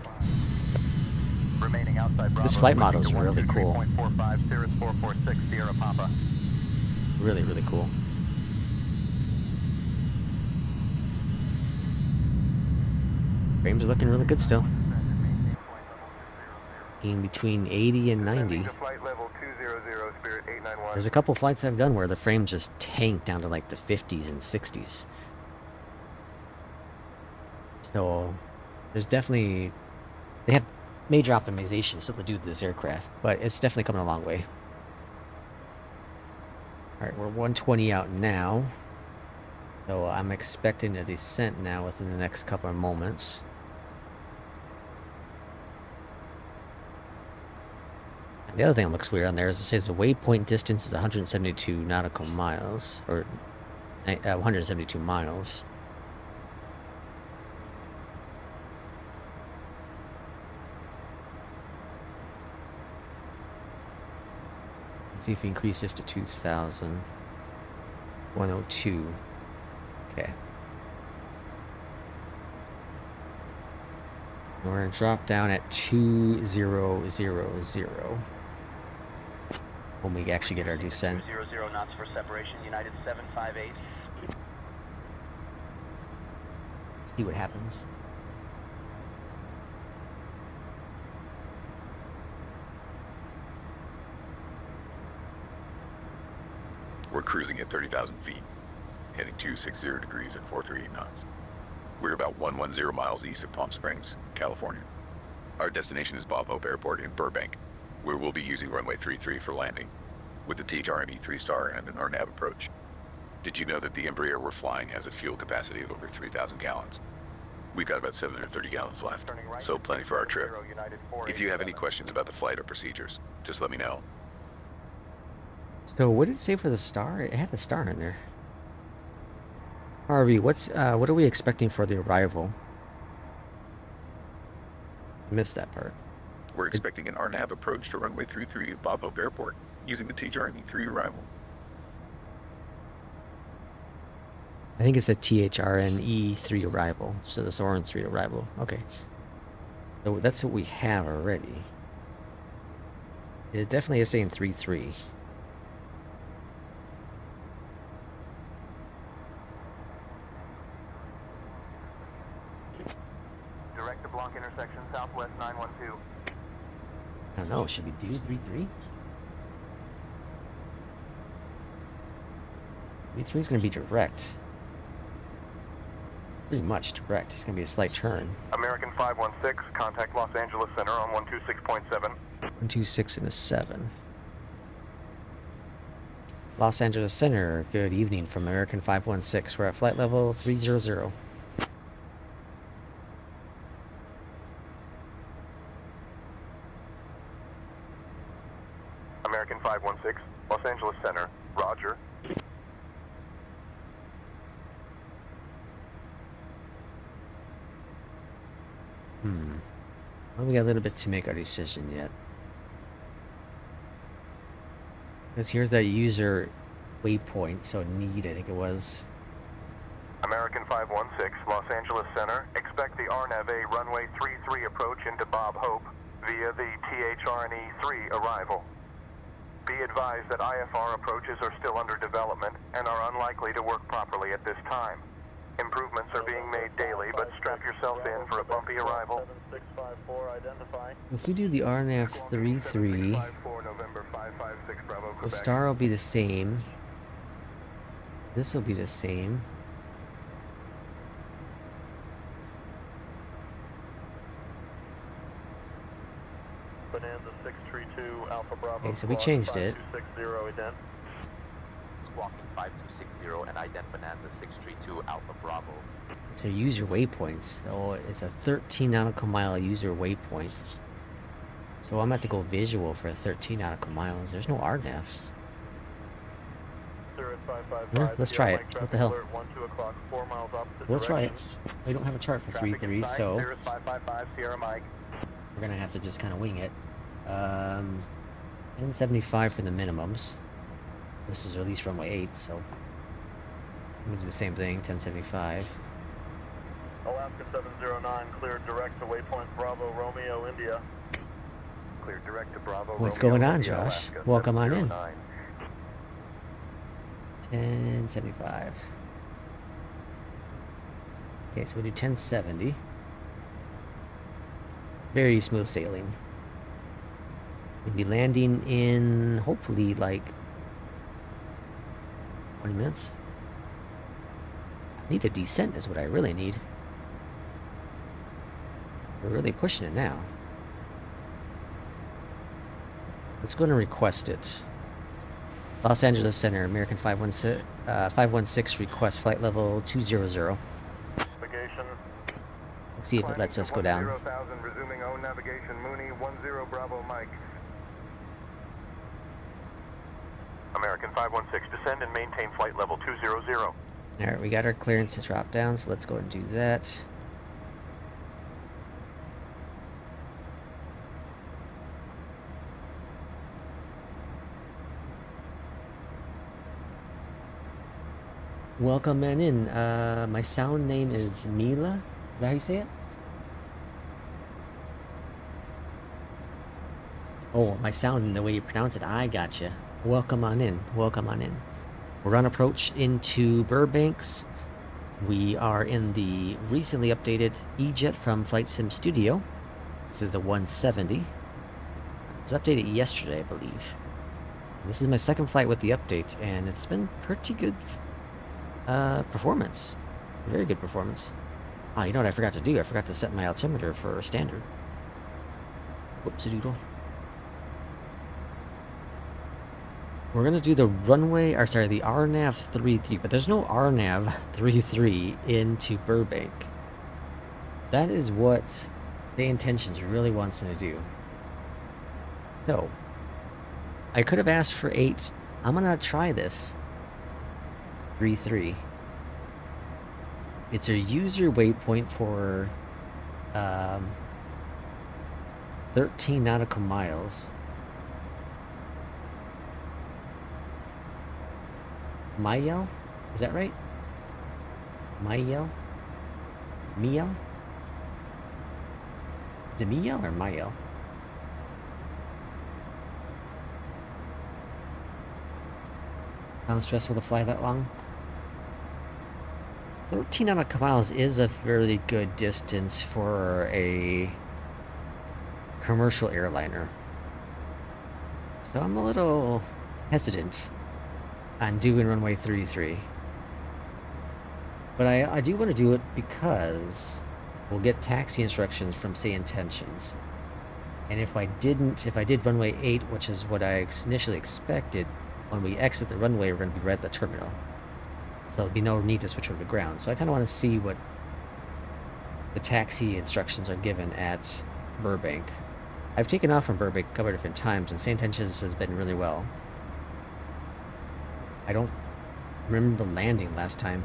Remaining outside Bravo, This flight model is really cool. 123.45, Cirrus 446, Sierra Papa. Really, really cool. Frames are looking really good still. In between 80 and 90. Flight level 200, Spirit 891. There's a couple flights I've done where the frame just tanked down to like the 50s and 60s. So there's definitely, they have major optimization still to do to this aircraft, but it's definitely coming a long way. Alright, we're 120 out now. So I'm expecting a descent now within the next couple of moments. And the other thing that looks weird on there is it says the waypoint distance is 172 nautical miles, or 172 miles. Let's see if we increase this to 2,000. 102. Okay. We're going to drop down at 2000 when we actually get our descent. 00 knots for separation, United 758. See what happens. We're cruising at 30,000 feet, heading 260 degrees at 438 knots. We're about 110 miles east of Palm Springs, California. Our destination is Bob Hope Airport in Burbank, where we'll be using runway 33 for landing, with the THRME 3-star and an RNAV approach. Did you know that the Embraer we're flying has a fuel capacity of over 3,000 gallons? We've got about 730 gallons left, so plenty for our trip. If you have any questions about the flight or procedures, just let me know. So what did it say for the star? It had the star in there. Harvey, what are we expecting for the arrival? Missed that part. We're expecting an RNAV approach to runway 33 at Bob Hope Airport, using the THRME 3 arrival. I think it's a THRNE 3 arrival. So the Soren 3 arrival. Okay. So that's what we have already. It definitely is saying 3-3. Direct to block intersection southwest 912. I don't know, should we do 3-3? 3-3 is going to be direct. Pretty much direct. It's going to be a slight turn. American 516, contact Los Angeles Center on 126.7. 126 and a 7. Los Angeles Center, good evening from American 516. We're at flight level 300. American 516, Los Angeles Center, roger. Well, we got a little bit to make our decision yet. Because here's that user waypoint, so need, I think it was. American 516, Los Angeles Center, expect the RNAV runway 33 approach into Bob Hope via the THRNE 3 arrival. Be advised that IFR approaches are still under development and are unlikely to work properly at this time. Improvements are being made daily, but strap yourself in for a bumpy arrival. If we do the RNAV 33, the star will be the same. This will be the same. Okay, so we changed it. Squawking 5260 and ident Bonanza 632 Alpha Bravo. To user waypoints. So it's a 13 nautical mile user waypoint. So I'm going to have to go visual for 13 nautical miles. There's no RNAV. Yeah, let's try it. What the hell? We'll try it. We don't have a chart for 3-3, so we're going to have to just kind of wing it. 1075 for the minimums. This is released runway 8, so I'm going to do the same thing, 1075. Alaska 709, cleared direct to waypoint Bravo, Romeo, India. Cleared direct to Bravo, What's Romeo, going on, India, Josh? Alaska, Welcome on in. 709. 1075. Okay, so we'll do 1070. Very smooth sailing. We'll be landing in, hopefully, like 20 minutes. I need a descent is what I really need. We're really pushing it now. Let's go and request it. Los Angeles Center, American 516 request flight level 200. Navigation. Let's see if it lets us go down. 10,000, resuming own navigation. Mooney 10 Bravo Mike. American 516, descend and maintain flight level 200. Alright, we got our clearance to drop down, so let's go and do that. Welcome man in. My sound name is Mila. Is that how you say it? Oh, my sound and the way you pronounce it. I gotcha. Welcome on in. Welcome on in. We're on approach into Burbanks. We are in the recently updated EJET from Flight Sim Studio. This is the 170. It was updated yesterday, I believe. This is my second flight with the update, and it's been pretty good performance. Very good performance. Oh, you know what I forgot to do? I forgot to set my altimeter for standard. Whoopsie-doodle. We're gonna do the runway, or sorry, the RNAV 33, but there's no RNAV 33 into Burbank. That is what SAYINTENTIONS really wants me to do. So, I could have asked for 8. I'm gonna try this. 33. It's a user waypoint for 13 nautical miles. Mayel? Is that right? Mayel? Miel? Is it Miel or Mayel? Sounds stressful to fly that long. 13 nautical miles is a fairly good distance for a commercial airliner. So I'm a little hesitant on doing runway 33. But I do want to do it because we'll get taxi instructions from SAYINTENTIONS. And if I did runway 8, which is what I initially expected, when we exit the runway, we're going to be right at the terminal. So there'll be no need to switch over to ground. So I kind of want to see what the taxi instructions are given at Burbank. I've taken off from Burbank a couple of different times, and SAYINTENTIONS has been really well. I don't remember landing last time.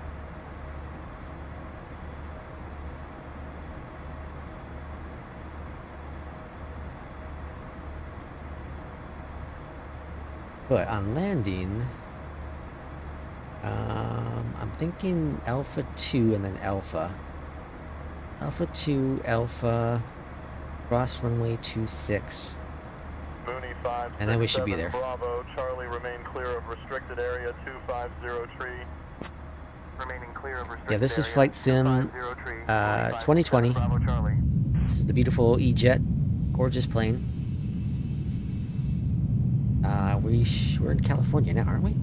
But on landing, I'm thinking Alpha 2 and then Alpha. Alpha 2, Alpha, cross runway 26. Mooney 5, and then we should be there. Bravo, Charlie, remain clear of restricted area 2503. Remaining clear of restricted Yeah, this is area, Flight Sim 2020. Bravo, Charlie. This is the beautiful EJET, gorgeous plane. We're in California now, aren't we?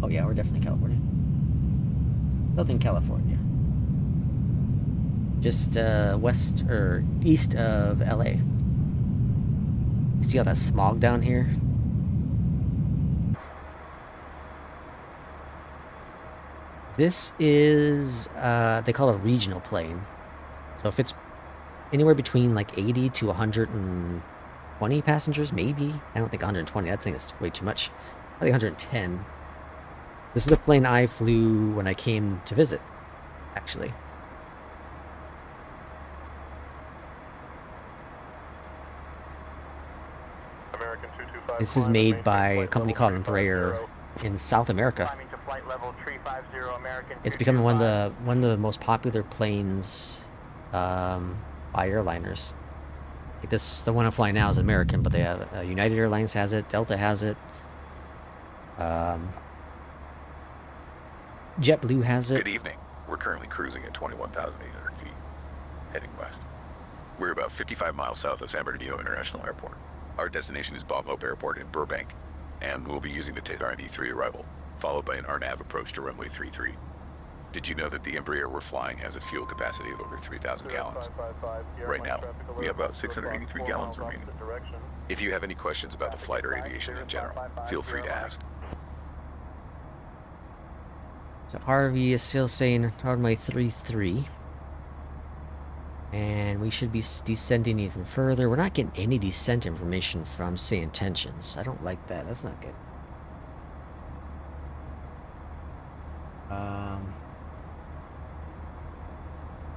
Oh yeah, we're definitely in California. Southern California. Just west or east of LA. See all that smog down here? This is, they call it a regional plane. So if it's anywhere between like 80 to 120 passengers, maybe. I don't think 120, I think it's way too much. I think 110. This is a plane I flew when I came to visit, actually. This is made by a company called Embraer in South America. It's becoming one of the most popular planes by airliners. Like the one I'm flying now is American, but they have United Airlines has it, Delta has it, JetBlue has it. Good evening. We're currently cruising at 21,800 feet, heading west. We're about 55 miles south of San Bernardino International Airport. Our destination is Bob Hope Airport in Burbank, and we'll be using the RNV-3 arrival, followed by an RNAV approach to runway 33. Did you know that the Embraer we're flying has a fuel capacity of over 3,000 gallons? Right now, we have about 683 gallons remaining. If you have any questions about the flight or aviation in general, feel free to ask. So Harvey is still saying runway 33. And we should be descending even further. We're not getting any descent information from SAYINTENTIONS. I don't like that. That's not good.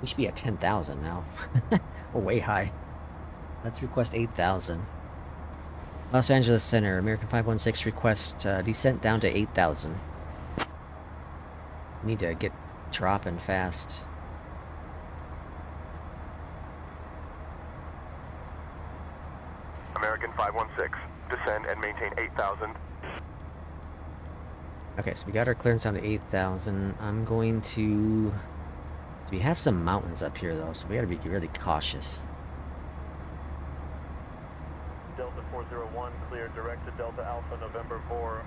We should be at 10,000 now. We're way high. Let's request 8,000. Los Angeles Center, American 516 request descent down to 8,000. Need to get dropping fast. American 516, descend and maintain 8,000. Okay, so we got our clearance down to 8,000. I'm going to... We have some mountains up here, though, so we gotta be really cautious. Delta 401, clear direct to Delta Alpha November 4.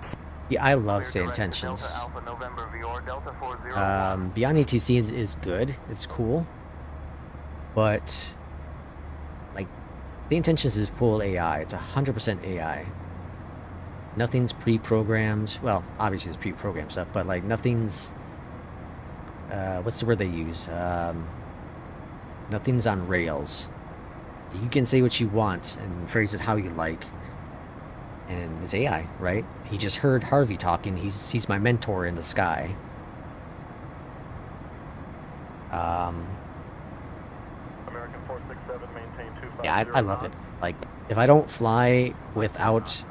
Yeah, I love SAYINTENTIONS. Delta Alpha November VR, Delta 401. Beyond ATC is good. It's cool. But, like, SAYINTENTIONS is full AI. It's 100% AI. Nothing's pre-programmed. Well, obviously it's pre-programmed stuff, but, like, nothing's... what's the word they use? Nothing's on rails. You can say what you want and phrase it how you like. And it's AI, right? He just heard Harvey talking. He's my mentor in the sky. American 467, maintain 250. Yeah, I love it. Like, if I don't fly without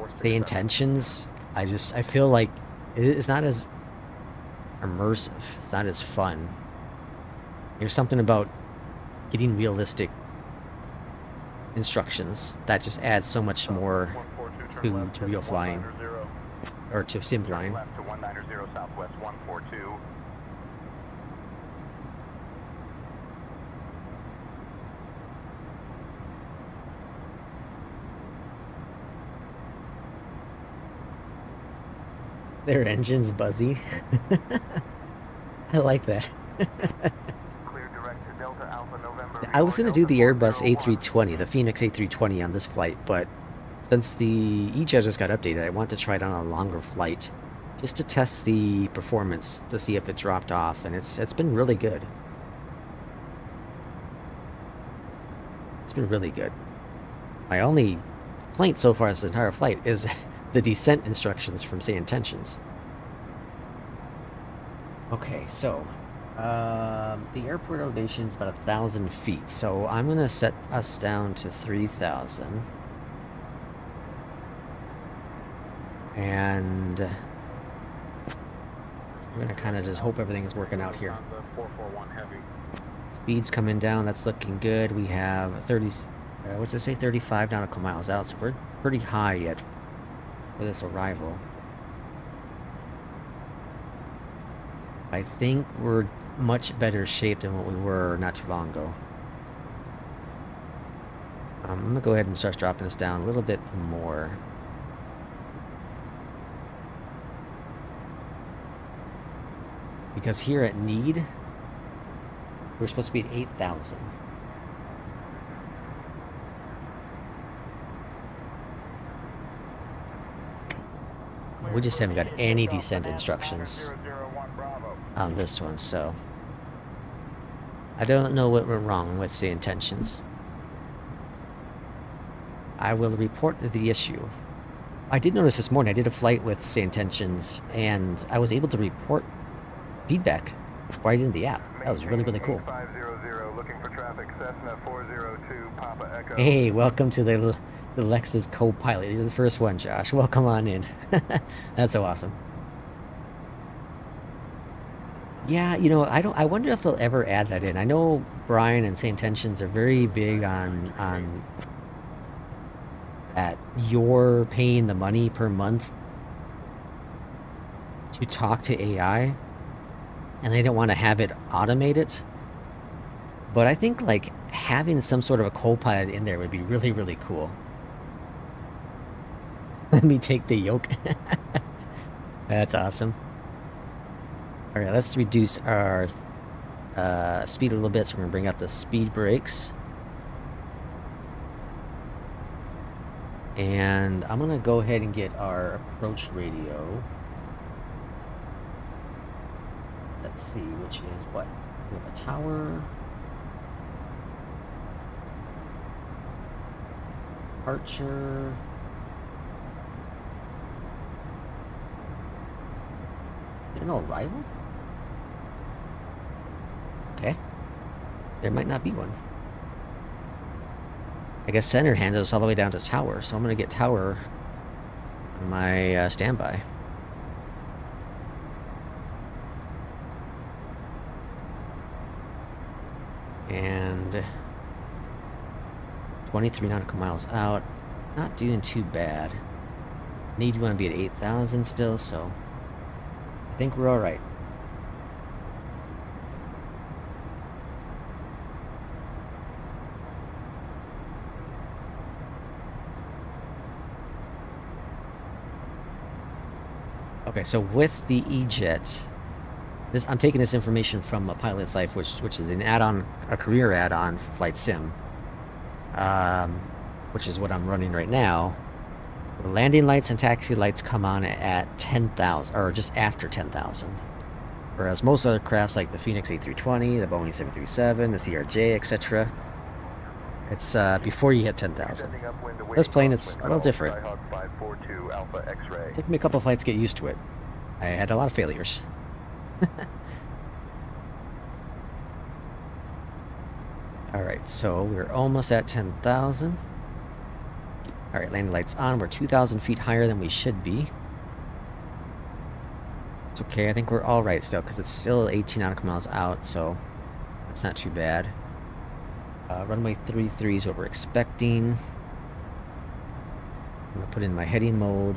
SAYINTENTIONS, I feel like it's not as immersive. It's not as fun. There's something about getting realistic instructions that just adds so much more to real flying, or to sim flying. Left to 190 Southwest 142. Their engine's buzzy. I like that. Clear direct to Delta Alpha November. I was going to do the Airbus A320, the Phoenix A320 on this flight, but since the EJET just got updated, I want to try it on a longer flight just to test the performance to see if it dropped off, and it's been really good. It's been really good. My only complaint so far this entire flight is the descent instructions from SAYINTENTIONS. Okay, so the airport elevation is about 1,000 feet, so I'm gonna set us down to 3,000, and I'm gonna kind of just hope everything is working out here. Speed's coming down. That's looking good. We have 30. What's it say? 35 nautical miles out, so we're pretty high yet for this arrival. I think we're much better shape than what we were not too long ago. I'm gonna go ahead and start dropping this down a little bit more. Because here at need, we're supposed to be at 8,000. We just haven't got any descent instructions on this one, so I don't know what went wrong with SAYINTENTIONS. I will report the issue. I did notice this morning I did a flight with SAYINTENTIONS, and I was able to report feedback right in the app. That was really, really cool. Looking for traffic, Cessna 402, Papa Echo. Hey, welcome to the Lexus co-pilot. You're the first one, Josh. Welcome on in. That's so awesome. Yeah, you know, I wonder if they'll ever add that in. I know Brian and SAYINTENTIONS are very big on that you're paying the money per month to talk to AI, and they don't want to have it automated. But I think, like, having some sort of a co-pilot in there would be really, really cool. Let me take the yoke. That's awesome. Alright, let's reduce our speed a little bit, so we're going to bring up the speed brakes. And I'm going to go ahead and get our approach radio. Let's see, which is what? We have a tower. Archer. There's no arrival? Okay. There might not be one. I guess center handed us all the way down to tower, so I'm going to get tower on my standby. And 23 nautical miles out. Not doing too bad. Need want to be at 8,000 still, so I think we're alright. Okay, so with the EJET, I'm taking this information from A Pilot's Life, which is an add-on, a career add-on for Flight Sim, which is what I'm running right now. The landing lights and taxi lights come on at 10,000, or just after 10,000. Whereas most other crafts like the Phoenix A320, the Boeing 737, the CRJ, etc., it's before you hit 10,000. This plane, it's a little different. Took me a couple flights to get used to it. I had a lot of failures. Alright, so we're almost at 10,000. Alright, landing lights on. We're 2,000 feet higher than we should be. It's okay, I think we're alright still, because it's still 18 nautical miles out, so it's not too bad. Runway 33 is what we're expecting. I'm going to put in my heading mode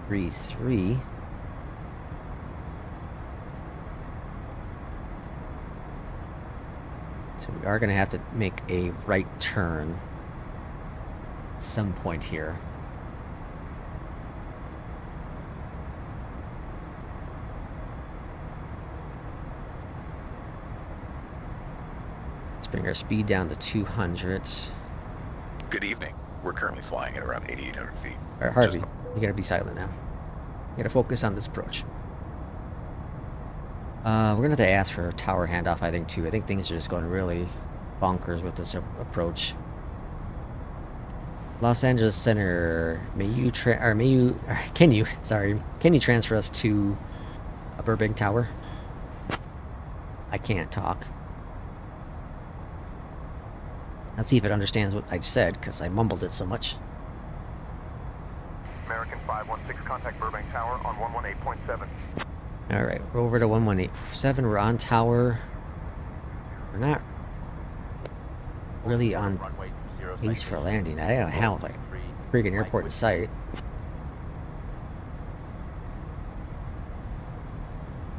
33. So we are going to have to make a right turn at some point here. Let's bring our speed down to 200. Good evening. We're currently flying at around 8,800 feet. All right, Harvey, you gotta be silent now. You gotta focus on this approach. We're gonna have to ask for a tower handoff, I think, too. I think things are just going really bonkers with this approach. Los Angeles Center, can you transfer us to a Burbank Tower? I can't talk. Let's see if it understands what I said, because I mumbled it so much. American 516, contact Burbank Tower on 118.7. Alright, we're over to 118.7. We're on tower. We're not really on pace for landing. I don't have like freaking airport in sight.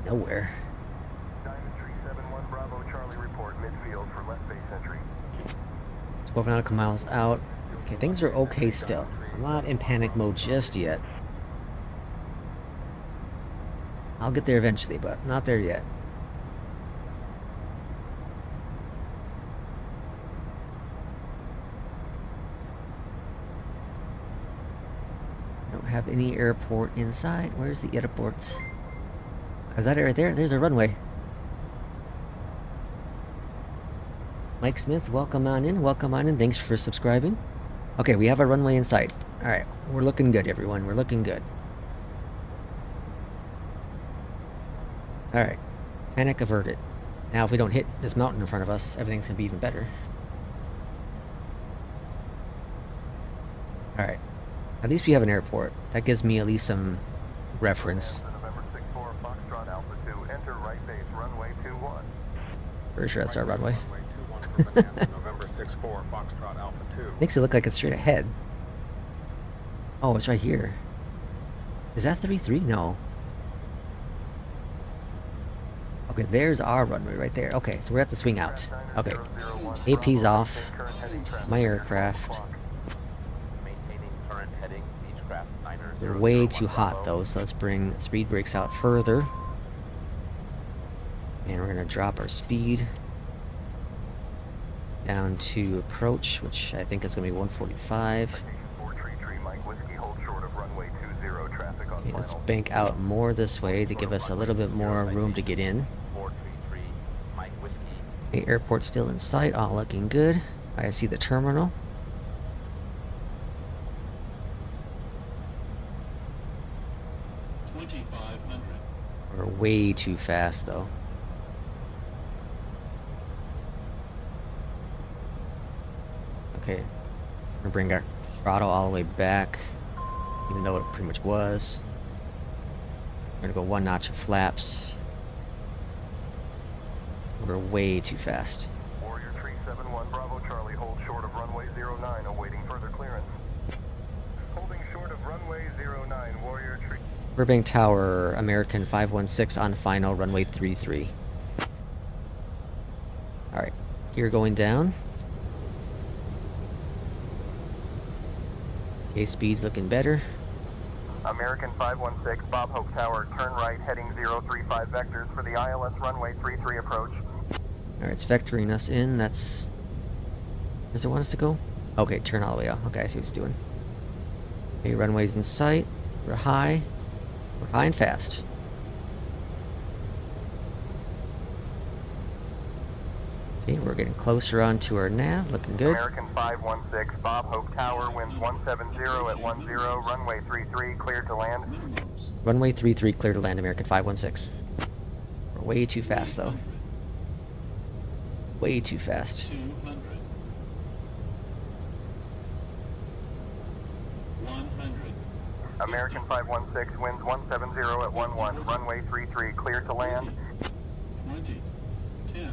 Nowhere. Diamond 371 Bravo Charlie report midfield for left base entry. 12 nautical miles out. Okay, things are okay still. I'm not in panic mode just yet. I'll get there eventually, but not there yet. Don't have any airport inside. Where's the airport? Is that it right there? There's a runway. Mike Smith, welcome on in. Welcome on in. Thanks for subscribing. Okay, we have a runway in sight. Alright, we're looking good, everyone. We're looking good. Alright, panic averted. Now, if we don't hit this mountain in front of us, everything's going to be even better. Alright, at least we have an airport. That gives me at least some reference. November 64 Foxtrot Alpha 2, enter right base runway 21. Pretty sure that's our runway. November 64 Foxtrot Alpha 2. Makes it look like it's straight ahead. Oh, it's right here. Is that 33? No. Okay, there's our runway right there. Okay, so we have to swing out. Okay. AP's off. My aircraft. Maintaining current heading, aircraft. Niner We're 001 way too Bravo. hot though, so let's bring speed brakes out further. And we're gonna drop our speed down to approach, which I think is gonna be 145. Okay, let's bank out more this way to give us a little bit more room to get in. 433 Mike Whiskey. Okay, airport's still in sight, all looking good. I see the terminal. We're way too fast though. Okay, we're gonna bring our throttle all the way back, even though it pretty much was. We're gonna go one notch of flaps. We're way too fast. Warrior Tree 71 Bravo Charlie, hold short of runway 09, awaiting further clearance. Holding short of runway 09, Warrior Tree. Burbank Tower, American 516 on final, runway 33. Alright, gear going down. Okay, speed's looking better. American 516, Bob Hope Tower, turn right, heading 035 vectors for the ILS runway 33 approach. Alright, it's vectoring us in. That's... Does it want us to go? Okay, turn all the way off. Okay, I see what it's doing. Okay, runway's in sight. We're high. We're high and fast. Okay, we're getting closer onto our nav. Looking good. American 516, Bob Hope Tower, winds 170 at 10, runway 33, cleared to land. Runway 33, clear to land, American 516. We're way too fast, though. Way too fast. American 516, winds 170 at 11, runway 33, cleared to land. 20, 10.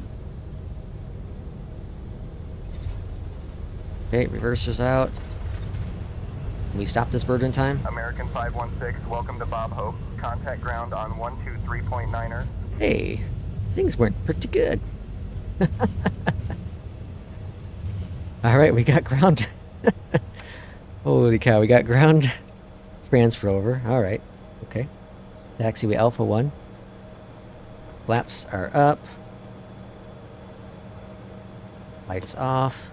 Okay, reversers out. Can we stop this bird in time? American 516, welcome to Bob Hope. Contact ground on 123.9er. Hey, things went pretty good. Alright, we got ground. Holy cow, we got ground transfer over. Alright, okay. Taxiway Alpha 1. Flaps are up. Lights off.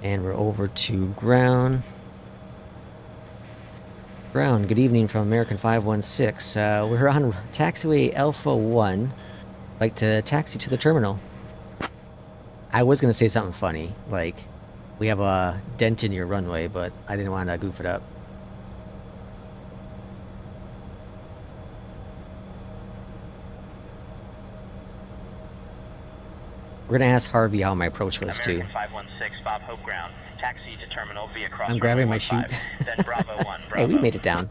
And we're over to ground. Ground, good evening from American 516. We're on taxiway Alpha 1. Like to taxi to the terminal. I was going to say something funny, like, we have a dent in your runway, but I didn't want to goof it up. We're going to ask Harvey how my approach was, too. American 516, Bob Hope ground. Taxi to terminal via cross I'm grabbing my 15, chute. then Bravo 1, Bravo. Hey, we made it down.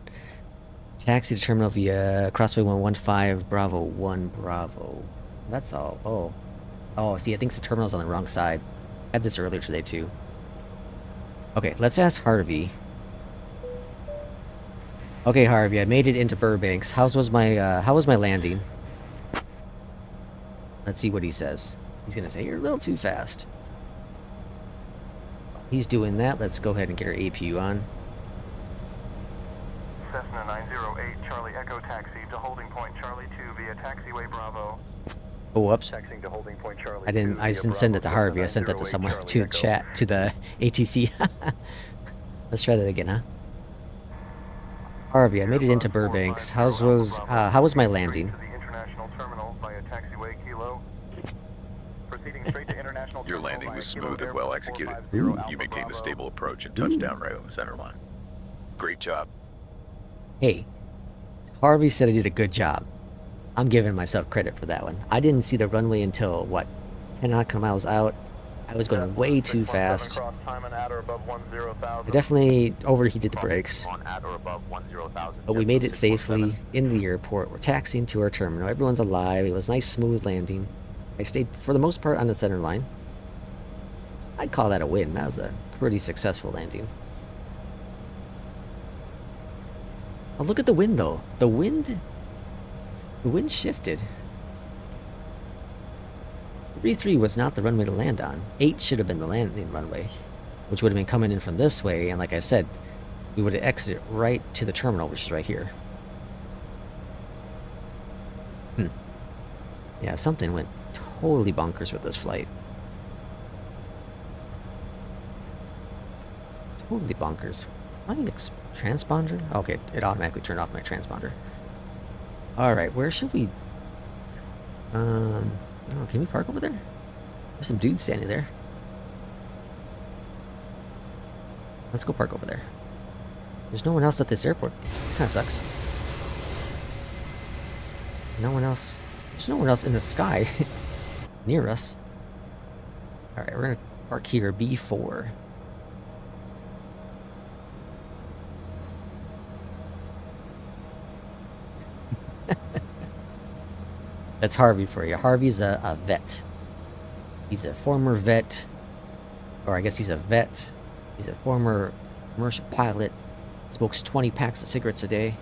Taxi to terminal via crossway 115, Bravo 1, Bravo. That's all. Oh. Oh, see, I think the terminal's on the wrong side. I had this earlier today, too. Okay, let's ask Harvey. Okay, Harvey, I made it into Burbanks. how was my landing? Let's see what he says. He's gonna say, you're a little too fast. He's doing that. Let's go ahead and get our APU on. Cessna 908, Charlie Echo taxi to holding point Charlie 2 via taxiway Bravo. Oh, whoops. Taxiing to holding point Charlie I didn't 2 I via didn't send that to Bravo Harvey. I sent that to 908, someone, Charlie to the Echo. chat, to the ATC. Let's try that again, huh? Harvey, I made it into Burbanks. How was my landing? To the international terminal via taxiway Kilo. Proceeding straight to international Your terminal landing via was Kilo smooth and well executed. 450 You Alpha maintained the Bravo. stable approach and touchdown right on the center line. Great job. Hey, Harvey said I did a good job. I'm giving myself credit for that one. I didn't see the runway until, what, 10 nautical miles out. I was going way too fast. Cross time and at or above 10,000. I definitely overheated the brakes. On at or above 10,000. But we made it safely in the airport. We're taxiing to our terminal. Everyone's alive. It was a nice, smooth landing. I stayed, for the most part, on the center line. I'd call that a win. That was a pretty successful landing. Oh, look at the wind, though. The wind shifted. 3-3 was not the runway to land on. 8 should have been the landing runway, which would have been coming in from this way. And like I said, we would have exited right to the terminal, which is right here. Yeah, something went totally bonkers with this flight. Totally bonkers. My transponder? Okay, it automatically turned off my transponder. Alright, where should we... I don't know, can we park over there? There's some dudes standing there. Let's go park over there. There's no one else at this airport. Kinda sucks. No one else. There's no one else in the sky near us. Alright, we're gonna park here, B4. That's Harvey for you. Harvey's a vet. He's a former vet. Or I guess he's a vet. He's a former commercial pilot. Smokes 20 packs of cigarettes a day.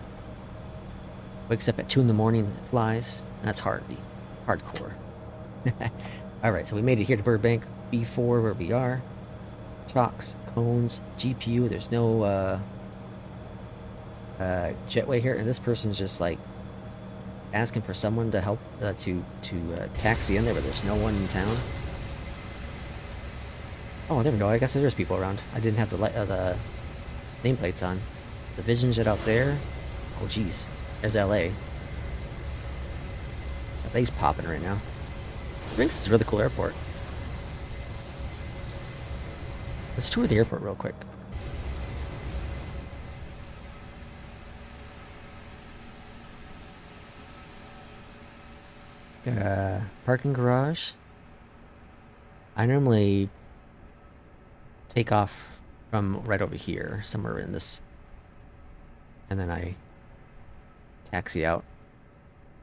Wakes up at 2 in the morning and flies. That's Harvey. Hardcore. Alright, so we made it here to Burbank. B4 where we are. Chocks, cones, GPU. There's no jetway here. And this person's just like asking for someone to help to taxi in there, but there's no one in town. Oh, there we go. I guess there's people around. I didn't have the nameplates on. The Vision Jet out there. Oh, jeez. There's LA. LA's popping right now. This is a really cool airport. Let's tour the airport real quick. Parking garage. I normally take off from right over here, somewhere in this, and then I taxi out.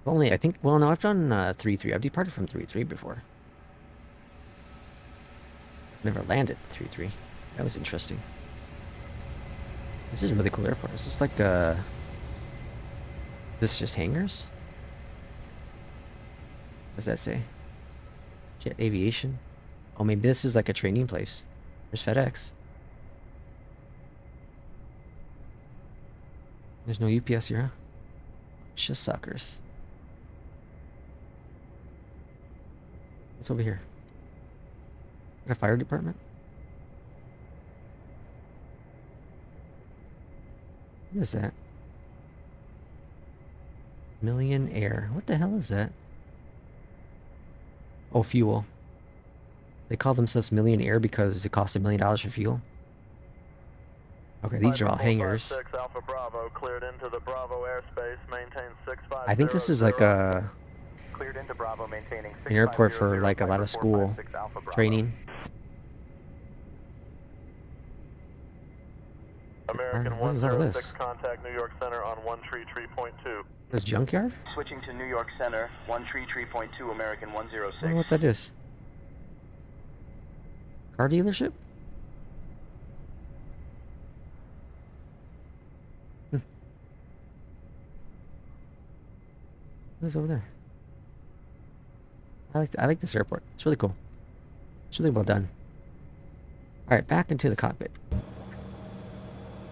Only, I think, well, no, I've done 3-3. I've departed from 3-3 before. Never landed 3-3. That was interesting. This is a really cool airport. Is this like this just hangars? What does that say? Jet Aviation? Oh, maybe this is like a training place. There's FedEx. There's no UPS here, huh? Just suckers. What's over here? Is that a fire department? What is that? Million Air. What the hell is that? Oh, fuel. They call themselves Million Air because it costs $1 million for fuel. Okay, these are all hangars. Alpha Bravo, cleared into the Bravo airspace, maintain 6500. I think this is like a cleared into Bravo, maintaining an airport for like a lot of school training. American What is all 106, this? contact New York Center on 133.2. This junkyard? Switching to New York Center, 133.2, American 106. I don't know what that is. Car dealership? What is over there? I like this airport. It's really cool. It's really well done. Alright, back into the cockpit.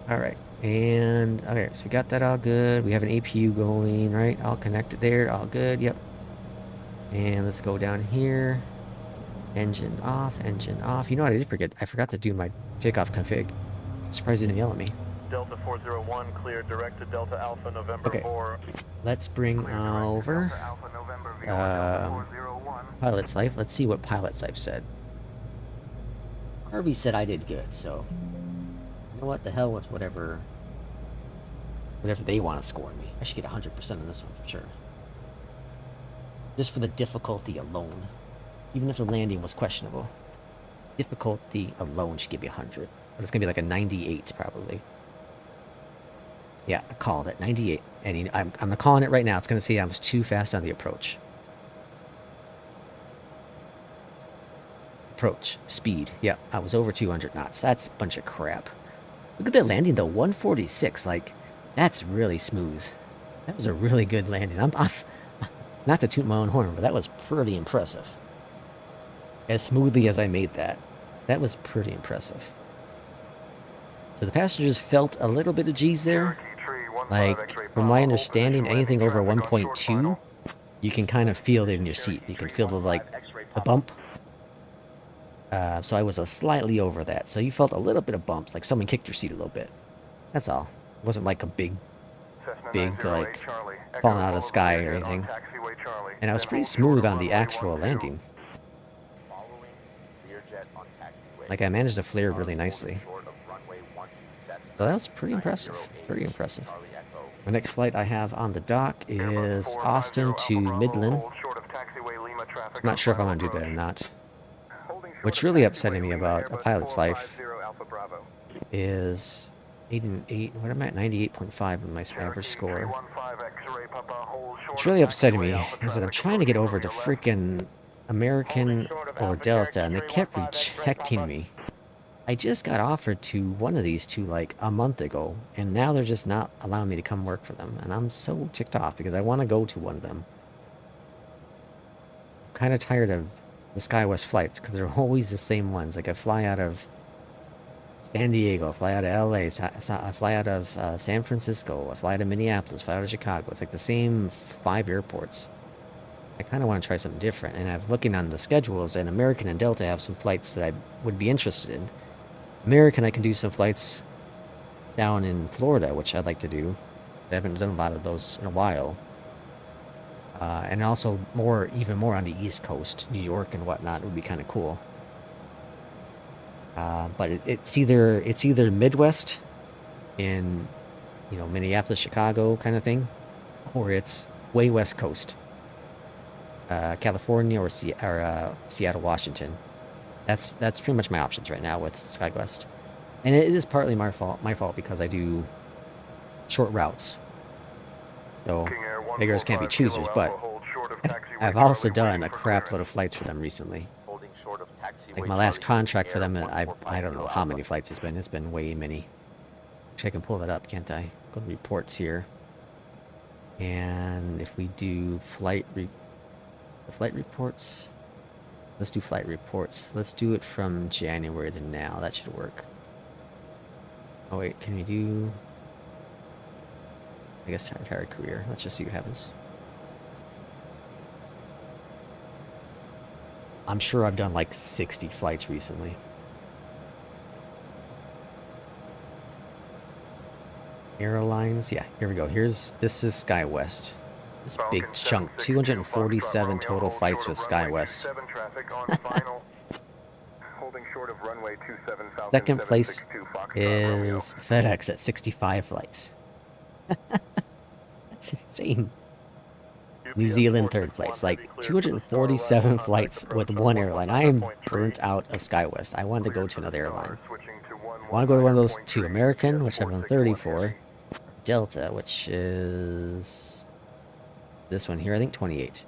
Alright, and okay, so we got that all good. We have an APU going, right? All connected there, all good, yep. And let's go down here. Engine off, engine off. You know what I did forget? I forgot to do my takeoff config. Surprised he didn't yell at me. Delta 401, clear direct to Delta Alpha November Okay. 4. Let's bring over Pilot's Life. Let's see what Pilot's Life said. Harvey said I did good, so you know what, the hell with whatever they want to score me. I should get 100% on this one for sure. Just for the difficulty alone. Even if the landing was questionable. Difficulty alone should give me 100. But it's going to be like a 98 probably. Yeah, I called it. 98. And I'm calling it right now. It's going to say I was too fast on the approach. Approach. Speed. Yeah, I was over 200 knots. That's a bunch of crap. Look at that landing though. 146. Like, that's really smooth. That was a really good landing. I'm not to toot my own horn, but that was pretty impressive. As smoothly as I made that. That was pretty impressive. So the passengers felt a little bit of G's there. Like, from my understanding, anything over 1.2, you can kind of feel it in your seat. You can feel the, like, the bump. So I was slightly over that. So you felt a little bit of bump, like someone kicked your seat a little bit. That's all. It wasn't like a big, like, falling out of the sky or anything. And I was pretty smooth on the actual landing. Like, I managed to flare really nicely. So that was pretty impressive. Pretty impressive. My next flight I have on the dock is Austin to Midland. I'm not sure if I'm going to do that or not. What's really upsetting me about a pilot's life is 88, what am I at? 98.5 in my average score. What's really upsetting me is that I'm trying to get over to freaking American or Delta, and they kept rejecting me. I just got offered to one of these two like a month ago, and now they're just not allowing me to come work for them, and I'm so ticked off because I want to go to one of them. I'm kind of tired of the SkyWest flights because they're always the same ones. Like, I fly out of San Diego, I fly out of LA, I fly out of San Francisco, I fly out of Minneapolis, fly out of Chicago. It's like the same 5 airports. I kind of want to try something different, and I'm looking on the schedules, and American and Delta have some flights that I would be interested in. American, I can do some flights down in Florida, which I'd like to do. I haven't done a lot of those in a while. And also even more on the East Coast, New York and whatnot would be kind of cool. But it's either Midwest in, Minneapolis, Chicago kind of thing, or it's way West Coast, California or Seattle, Washington. That's pretty much my options right now with SkyWest, and it is partly my fault because I do short routes. So beggars can't be choosers, but I've also done a crap load of flights for them recently. Like my last contract for them, I don't know how many flights it's been. It's been way many. Actually, I can pull that up, can't I? Go to reports here, and if we do flight reports. Let's do flight reports. Let's do it from January to now. That should work. Oh wait, can we do... I guess entire career. Let's just see what happens. I'm sure I've done like 60 flights recently. Airlines, yeah, here we go. This is SkyWest. This big chunk, 247 total flights with SkyWest. Second place is FedEx at 65 flights. That's insane. New Zealand third place, like 247 flights with one airline. I am burnt out of SkyWest. I want to go to another airline. I want to go to one of those two. American, which I've done 34. Delta, which is this one here, I think 28.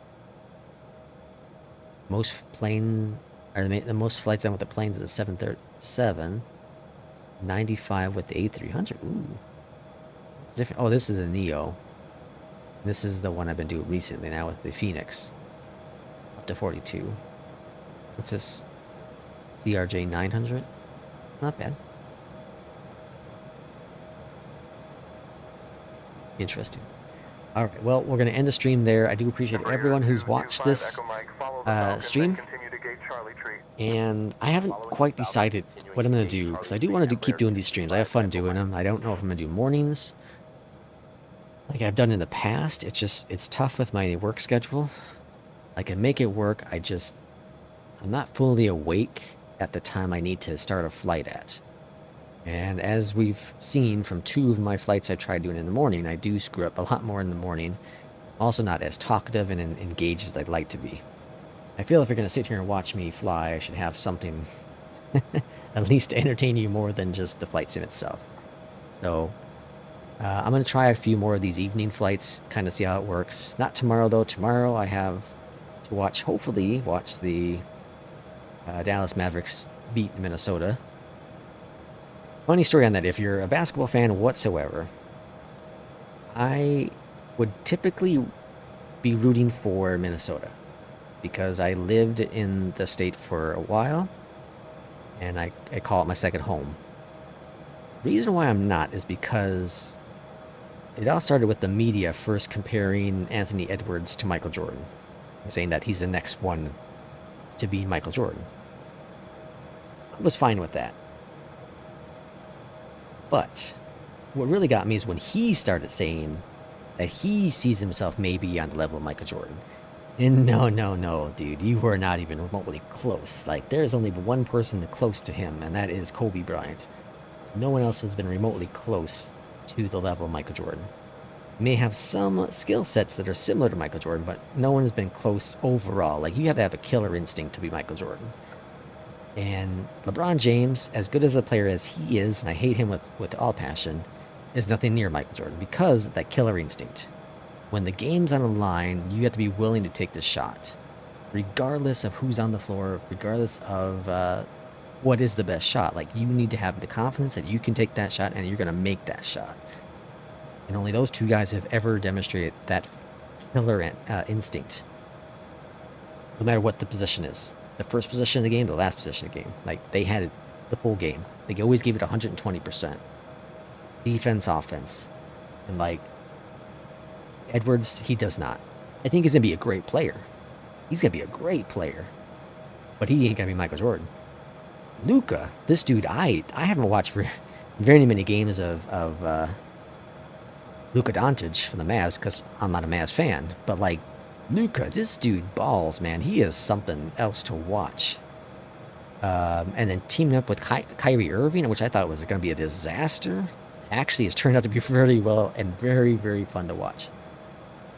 Most the most flights done with the planes is a 737. 95 with the A300. Ooh. Different. Oh, this is a Neo. This is the one I've been doing recently now with the Phoenix. Up to 42. What's this? CRJ 900? Not bad. Interesting. Alright, well, we're going to end the stream there. I do appreciate everyone who's watched this stream. And I haven't quite decided what I'm going to do, because I do want to keep doing these streams. I have fun doing them. I don't know if I'm going to do mornings like I've done in the past. It's tough with my work schedule. I can make it work. I'm not fully awake at the time I need to start a flight at. And as we've seen from 2 of my flights I tried doing in the morning, I do screw up a lot more in the morning. Also not as talkative and engaged as I'd like to be. I feel if you're going to sit here and watch me fly, I should have something at least to entertain you more than just the flight sim itself. So I'm going to try a few more of these evening flights, kind of see how it works. Not tomorrow, though. Tomorrow I have to hopefully watch the Dallas Mavericks beat Minnesota. Funny story on that. If you're a basketball fan whatsoever, I would typically be rooting for Minnesota because I lived in the state for a while, and I call it my second home. Reason why I'm not is because it all started with the media first comparing Anthony Edwards to Michael Jordan, and saying that he's the next one to be Michael Jordan. I was fine with that. But what really got me is when he started saying that he sees himself maybe on the level of Michael Jordan. And no, dude, you are not even remotely close. Like, there's only one person close to him, and that is Kobe Bryant. No one else has been remotely close to the level of Michael Jordan. May have some skill sets that are similar to Michael Jordan, but no one has been close overall. Like, you have to have a killer instinct to be Michael Jordan. And LeBron James, as good as a player as he is, and I hate him with all passion, is nothing near Michael Jordan because of that killer instinct. When the game's on the line, you have to be willing to take the shot, regardless of who's on the floor, regardless of what is the best shot. Like, you need to have the confidence that you can take that shot and you're going to make that shot. And only those two guys have ever demonstrated that killer instinct, no matter what the position is. The first position of the game, the last position of the game. Like, they had it the full game. They always gave it 120%. Defense, offense. And, like, Edwards, he does not. I think he's going to be a great player. He's going to be a great player. But he ain't going to be Michael Jordan. Luka, this dude, I haven't watched very many games of Luka Doncic from the Mavs because I'm not a Mavs fan. But, like, Luka, this dude balls, man. He is something else to watch. And then teaming up with Kyrie Irving, which I thought was going to be a disaster, actually has turned out to be very well and very, very fun to watch.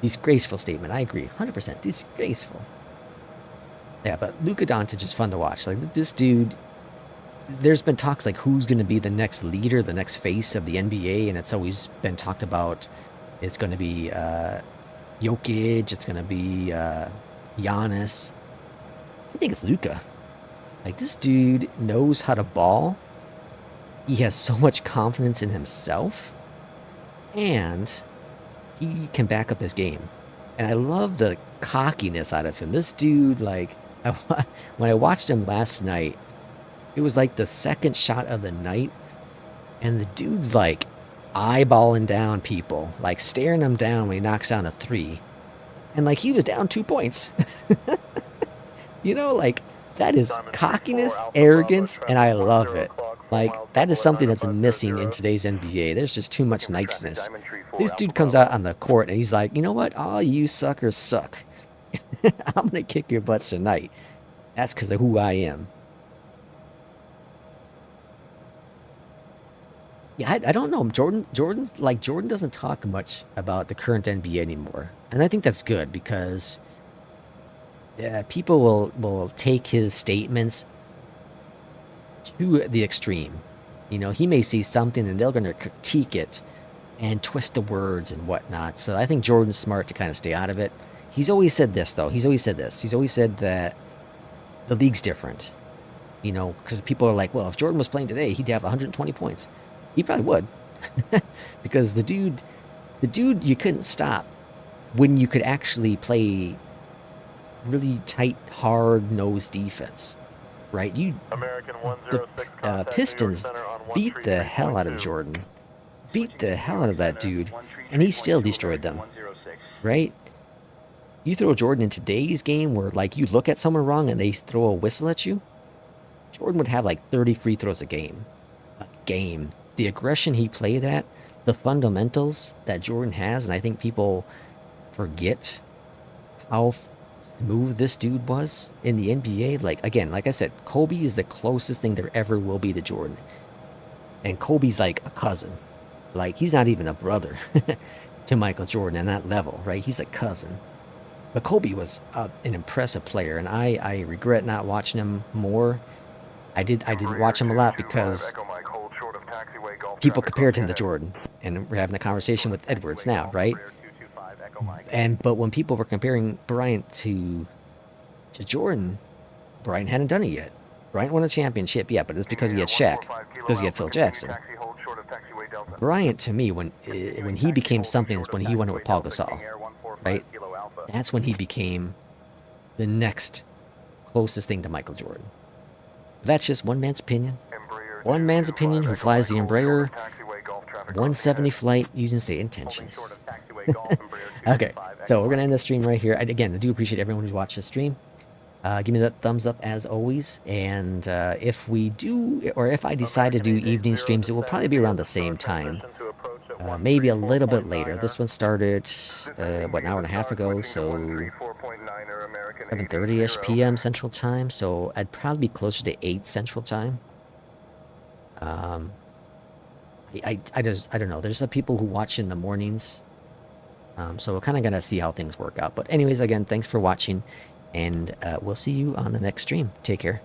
Disgraceful statement. I agree. 100%. Disgraceful. Yeah, but Luka Doncic is fun to watch. Like, this dude, there's been talks like who's going to be the next leader, the next face of the NBA, and it's always been talked about it's going to be Jokic, it's going to be Giannis. I think it's Luka. Like, this dude knows how to ball. He has so much confidence in himself. And he can back up his game. And I love the cockiness out of him. This dude, like, when I watched him last night, it was like the second shot of the night. And the dude's, like, eyeballing down people. Like, staring them down when he knocks down a three. And, like, he was down 2 points. You know, like, that is cockiness, arrogance, and I love it. Like, that is something that's missing in today's NBA. There's just too much niceness. This dude comes out on the court and he's like, you know what? All you suckers suck. I'm going to kick your butts tonight. That's because of who I am. Yeah, I don't know. Jordan doesn't talk much about the current NBA anymore. And I think that's good because people will take his statements to the extreme. You know, he may see something and they're going to critique it and twist the words and whatnot. So I think Jordan's smart to kind of stay out of it. He's always said this, though. He's always said that the league's different. You know, because people are like, well, if Jordan was playing today, he'd have 120 points. He probably would. Because the dude you couldn't stop when you could actually play really tight, hard-nosed defense. Right? The Pistons beat the hell out of Jordan. Beat the hell out of that dude. And he still destroyed them. Right? You throw Jordan in today's game where, like, you look at someone wrong and they throw a whistle at you, Jordan would have, like, 30 free throws a game. The aggression he played at, the fundamentals that Jordan has, and I think people forget how smooth this dude was in the NBA. Like, again, like I said, Kobe is the closest thing there ever will be to Jordan. And Kobe's like a cousin. Like, he's not even a brother to Michael Jordan on that level, right? He's a cousin. But Kobe was an impressive player, and I regret not watching him more. I didn't watch him a lot because people compared him to Jordan, and we're having a conversation with Edwards now, right? But when people were comparing Bryant to Jordan, Bryant hadn't done it yet. Bryant won a championship, yeah, but it's because he had Shaq, because he had Phil Jackson. Bryant, to me, when he became something, is when he went with Paul Gasol, right? That's when he became the next closest thing to Michael Jordan. That's just one man's opinion. one man's opinion who flies the Embraer 170 flight using SAYINTENTIONS. Okay, so we're going to end the stream right here. Again, I do appreciate everyone who's watched the stream. Give me that thumbs up as always, and if we do, or if I decide to do evening streams, it will probably be around the same time. Maybe a little bit later. This one started, what, an hour and a half ago, so 7:30ish p.m. Central Time, so I'd probably be closer to 8 Central Time. I don't know. There's some people who watch in the mornings, so we're kind of going to see how things work out. But anyways, again, thanks for watching, and we'll see you on the next stream. Take care.